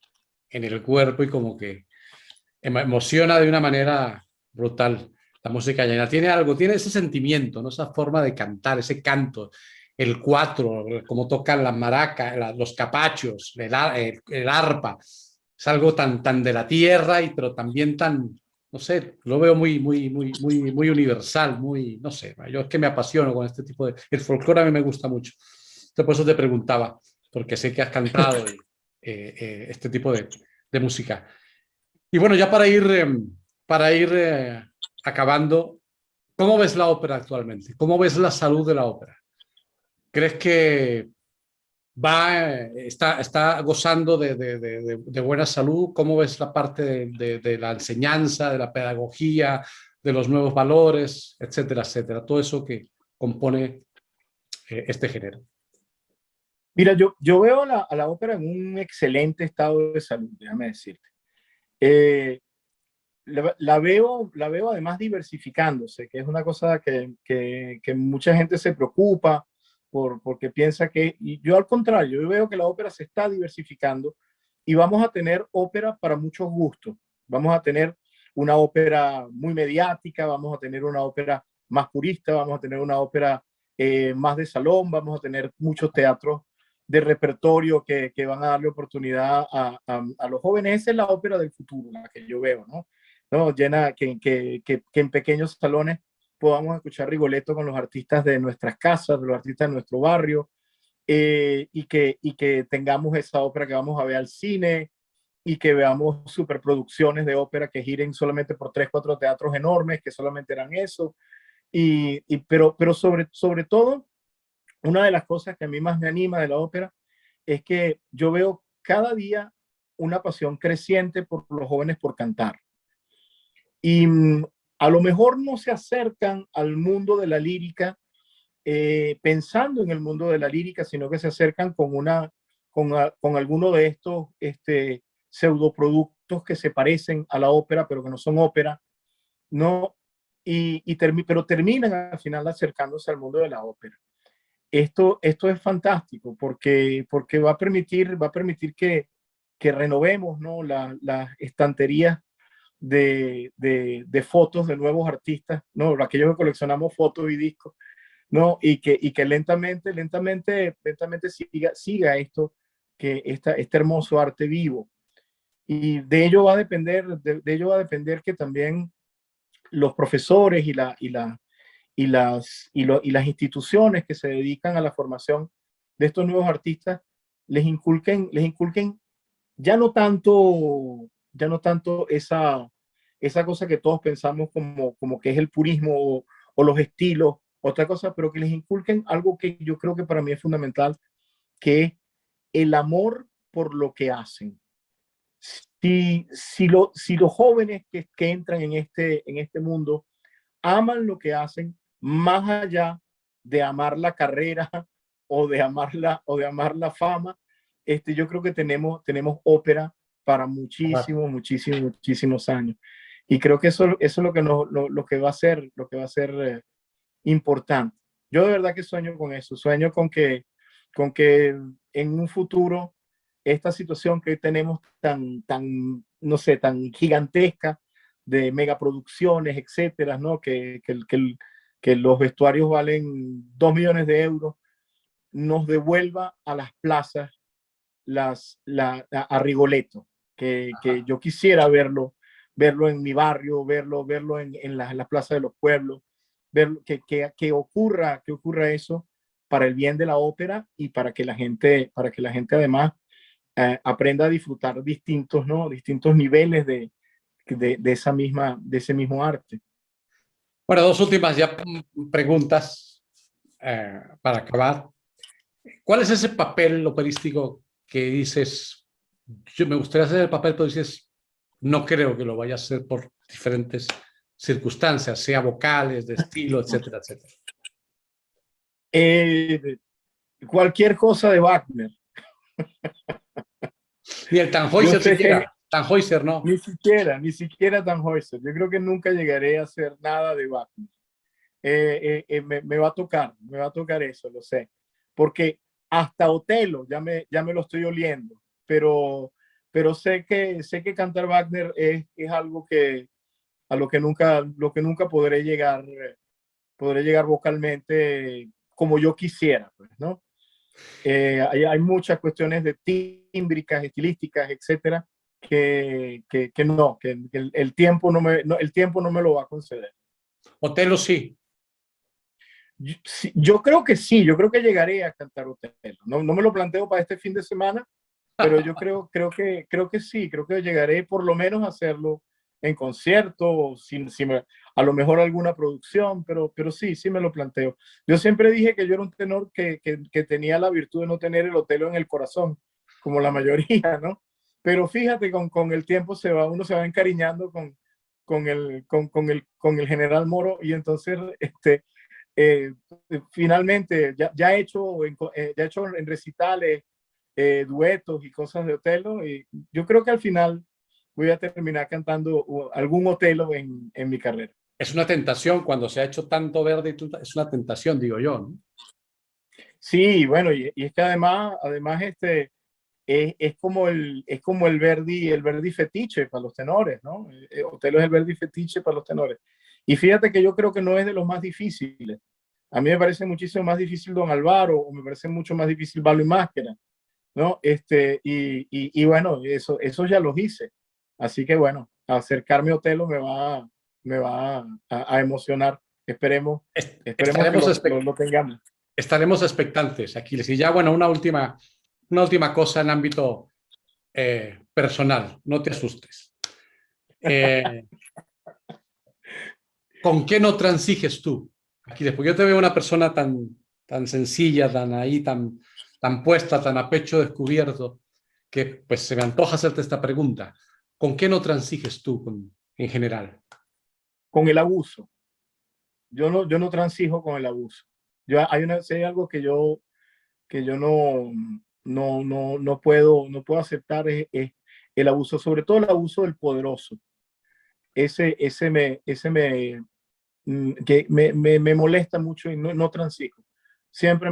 en el cuerpo y como que emociona de una manera brutal. La música llanera tiene algo, tiene ese sentimiento, ¿no? Esa forma de cantar, ese canto, el cuatro, como tocan las maracas, los capachos, el arpa. Es algo tan de la tierra, pero también tan, no sé, lo veo muy universal, muy, no sé, yo es que me apasiono con este tipo de... El folclore a mí me gusta mucho. Entonces, por eso te preguntaba. porque sé que has cantado este tipo de música. Y bueno, ya para ir acabando, ¿cómo ves la ópera actualmente? ¿Cómo ves la salud de la ópera? ¿Crees que está gozando de buena salud? ¿Cómo ves la parte de la enseñanza, de la pedagogía, de los nuevos valores, etcétera, etcétera? Todo eso que compone este género. Mira, yo veo a la ópera en un excelente estado de salud, déjame decirte. Eh, la veo además diversificándose, que es una cosa que mucha gente se preocupa porque piensa que, y yo al contrario, yo veo que la ópera se está diversificando y vamos a tener ópera para muchos gustos. Vamos a tener una ópera muy mediática, vamos a tener una ópera más purista, vamos a tener una ópera más de salón, vamos a tener muchos teatros de repertorio que van a darle oportunidad a los jóvenes. Esa es la ópera del futuro, la que yo veo, ¿no? ¿No? Llena, que en pequeños salones podamos escuchar Rigoletto con los artistas de nuestras casas, de los artistas de nuestro barrio, y que tengamos esa ópera que vamos a ver al cine y que veamos superproducciones de ópera que giren solamente por 3, 4 teatros enormes, que solamente eran eso. Pero sobre todo, una de las cosas que a mí más me anima de la ópera es que yo veo cada día una pasión creciente por los jóvenes por cantar. Y a lo mejor no se acercan al mundo de la lírica pensando en el mundo de la lírica, sino que se acercan con alguno de estos pseudoproductos que se parecen a la ópera, pero que no son ópera, ¿no? Pero terminan al final acercándose al mundo de la ópera. Esto es fantástico porque va a permitir que renovemos, ¿no? Las estanterías de fotos de nuevos artistas, ¿no? Aquellos que coleccionamos fotos y discos, ¿no? Y que lentamente siga esto, este hermoso arte vivo. Y de ello va a depender que también los profesores y las instituciones que se dedican a la formación de estos nuevos artistas les inculquen ya no tanto esa cosa que todos pensamos como que es el purismo o los estilos, otra cosa, pero que les inculquen algo que yo creo que para mí es fundamental, que es el amor por lo que hacen. Si los jóvenes que entran en este mundo aman lo que hacen, más allá de amar la carrera o de amar la fama, yo creo que tenemos ópera para muchísimos años. Y creo que eso es lo que va a ser, importante. Yo de verdad que sueño con eso, sueño con que en un futuro esta situación que tenemos no sé, tan gigantesca de megaproducciones, etcétera, ¿no? Que los vestuarios valen 2 millones de euros, nos devuelva a las plazas a Rigoletto, que yo quisiera verlo en mi barrio, verlo en las plazas de los pueblos, ver que ocurra eso para el bien de la ópera y para que la gente además aprenda a disfrutar distintos niveles de ese mismo arte. Bueno, dos últimas ya preguntas para acabar. ¿Cuál es ese papel operístico que dices, yo me gustaría hacer el papel, pero dices, no creo que lo vaya a hacer por diferentes circunstancias, sea vocales, de estilo, etcétera, etcétera? Cualquier cosa de Wagner. Ni el Tannhäuser siquiera. Tannhäuser no. Ni siquiera Tannhäuser. Yo creo que nunca llegaré a hacer nada de Wagner. Me va a tocar eso, lo sé. Porque hasta Otelo ya me lo estoy oliendo, pero sé que cantar Wagner es algo a lo que nunca podré llegar vocalmente como yo quisiera, pues, ¿no? Hay muchas cuestiones de tímbricas, estilísticas, etcétera, que el tiempo no me lo va a conceder. Otelo sí. Yo creo que sí, yo creo que llegaré a cantar Otelo. No, no me lo planteo para este fin de semana, pero yo creo que sí, creo que llegaré por lo menos a hacerlo en concierto, a lo mejor alguna producción, pero sí, sí me lo planteo. Yo siempre dije que yo era un tenor que tenía la virtud de no tener el Otelo en el corazón, como la mayoría, ¿no? Pero fíjate, con el tiempo uno se va encariñando con el general Moro y entonces eh, finalmente ya he hecho en recitales, duetos y cosas de Otelo, y yo creo que al final voy a terminar cantando algún Otelo en mi carrera. Es una tentación cuando se ha hecho tanto Verdi, es una tentación, digo yo, ¿no? Sí, bueno, y es que además es como el Verdi fetiche para los tenores, ¿no? Otelo es el Verdi fetiche para los tenores. Y fíjate que yo creo que no es de los más difíciles. A mí me parece muchísimo más difícil Don Álvaro, o me parece mucho más difícil Balo y Máscara, ¿no? Y bueno, eso ya lo hice. Así que bueno, acercarme a Otelo me va a emocionar. Esperemos que Estaremos, lo tengamos. estaremos expectantes, Aquiles. Y ya, bueno, una última cosa en ámbito personal, no te asustes. Eh, ¿Con qué no transiges tú, Aquiles? Porque yo te veo una persona tan sencilla, tan ahí, tan puesta, tan a pecho descubierto, que pues se me antoja hacerte esta pregunta. ¿Con qué no transiges tú en general? Con el abuso. Yo no transijo con el abuso. Si hay algo que yo no puedo aceptar es el abuso, sobre todo el abuso del poderoso. Que me molesta mucho y no transijo. Siempre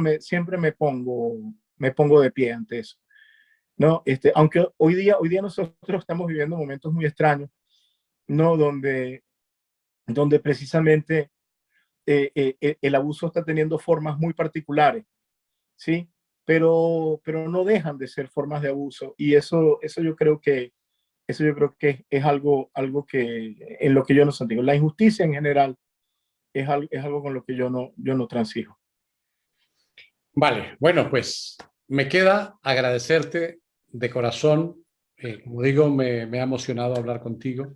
me pongo de pie ante eso. ¿No? Aunque hoy día nosotros estamos viviendo momentos muy extraños, ¿no? Donde precisamente el abuso está teniendo formas muy particulares, ¿sí? Pero no dejan de ser formas de abuso y eso yo creo que es algo que en lo que yo no santigo. La injusticia en general es algo con lo que yo no transijo. Vale, bueno, pues me queda agradecerte de corazón. Como digo, me ha emocionado hablar contigo.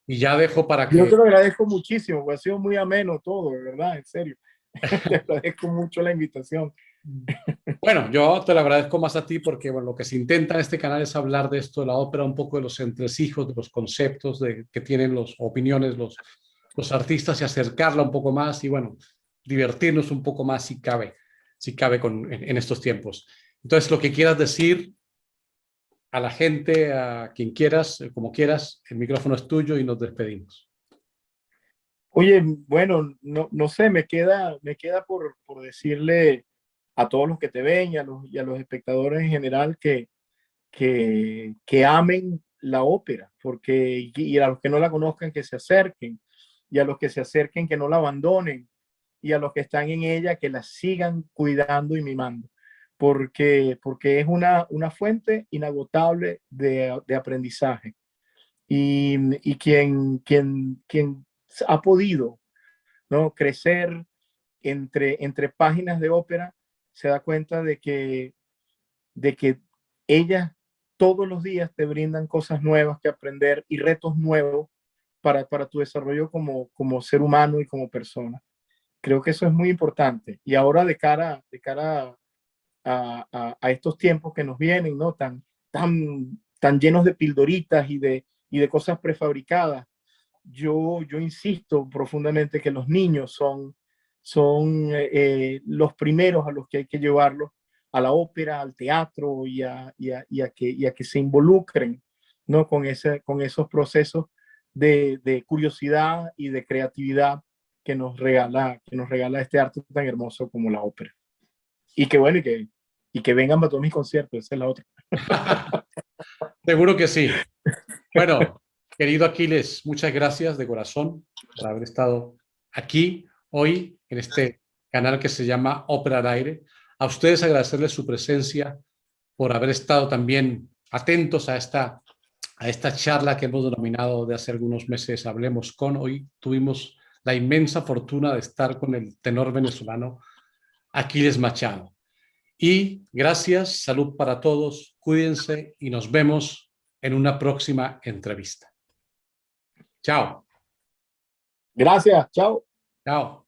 Y ya dejo para Yo que, te lo agradezco muchísimo, porque ha sido muy ameno todo, de verdad, en serio. Te agradezco mucho la invitación. bueno, yo te lo agradezco más a ti porque bueno, lo que se intenta en este canal es hablar de esto, de la ópera, un poco de los entresijos, de los conceptos que tienen las opiniones, los artistas y acercarla un poco más y bueno, divertirnos un poco más si cabe en estos tiempos. Entonces, lo que quieras decir a la gente, a quien quieras, como quieras, el micrófono es tuyo y nos despedimos. Oye, bueno, no sé, me queda por decirle a todos los que te ven y a los espectadores en general que amen la ópera, y a los que no la conozcan que se acerquen, y a los que se acerquen que no la abandonen, y a los que están en ella que la sigan cuidando y mimando, porque es una fuente inagotable de aprendizaje. Y quien ha podido, ¿no?, crecer entre páginas de ópera, se da cuenta de que ellas todos los días te brindan cosas nuevas que aprender y retos nuevos para tu desarrollo como ser humano y como persona. Creo que eso es muy importante. Y ahora de cara a estos tiempos que nos vienen, ¿no? Tan llenos de pildoritas y de cosas prefabricadas, yo insisto profundamente que los niños son los primeros a los que hay que llevarlos a la ópera, al teatro y a que se involucren, ¿no?, con esos procesos de curiosidad y de creatividad que nos regala este arte tan hermoso como la ópera. Y que bueno, y que vengan a todos mis conciertos, esa es la otra. Seguro que sí. Bueno, querido Aquiles, muchas gracias de corazón por haber estado aquí hoy en este canal que se llama Ópera al Aire. A ustedes agradecerles su presencia, por haber estado también atentos a esta charla que hemos denominado de hace algunos meses Hablemos con. Hoy tuvimos la inmensa fortuna de estar con el tenor venezolano Aquiles Machado. Y gracias, salud para todos, cuídense y nos vemos en una próxima entrevista. Chao. Gracias, chao. Chao.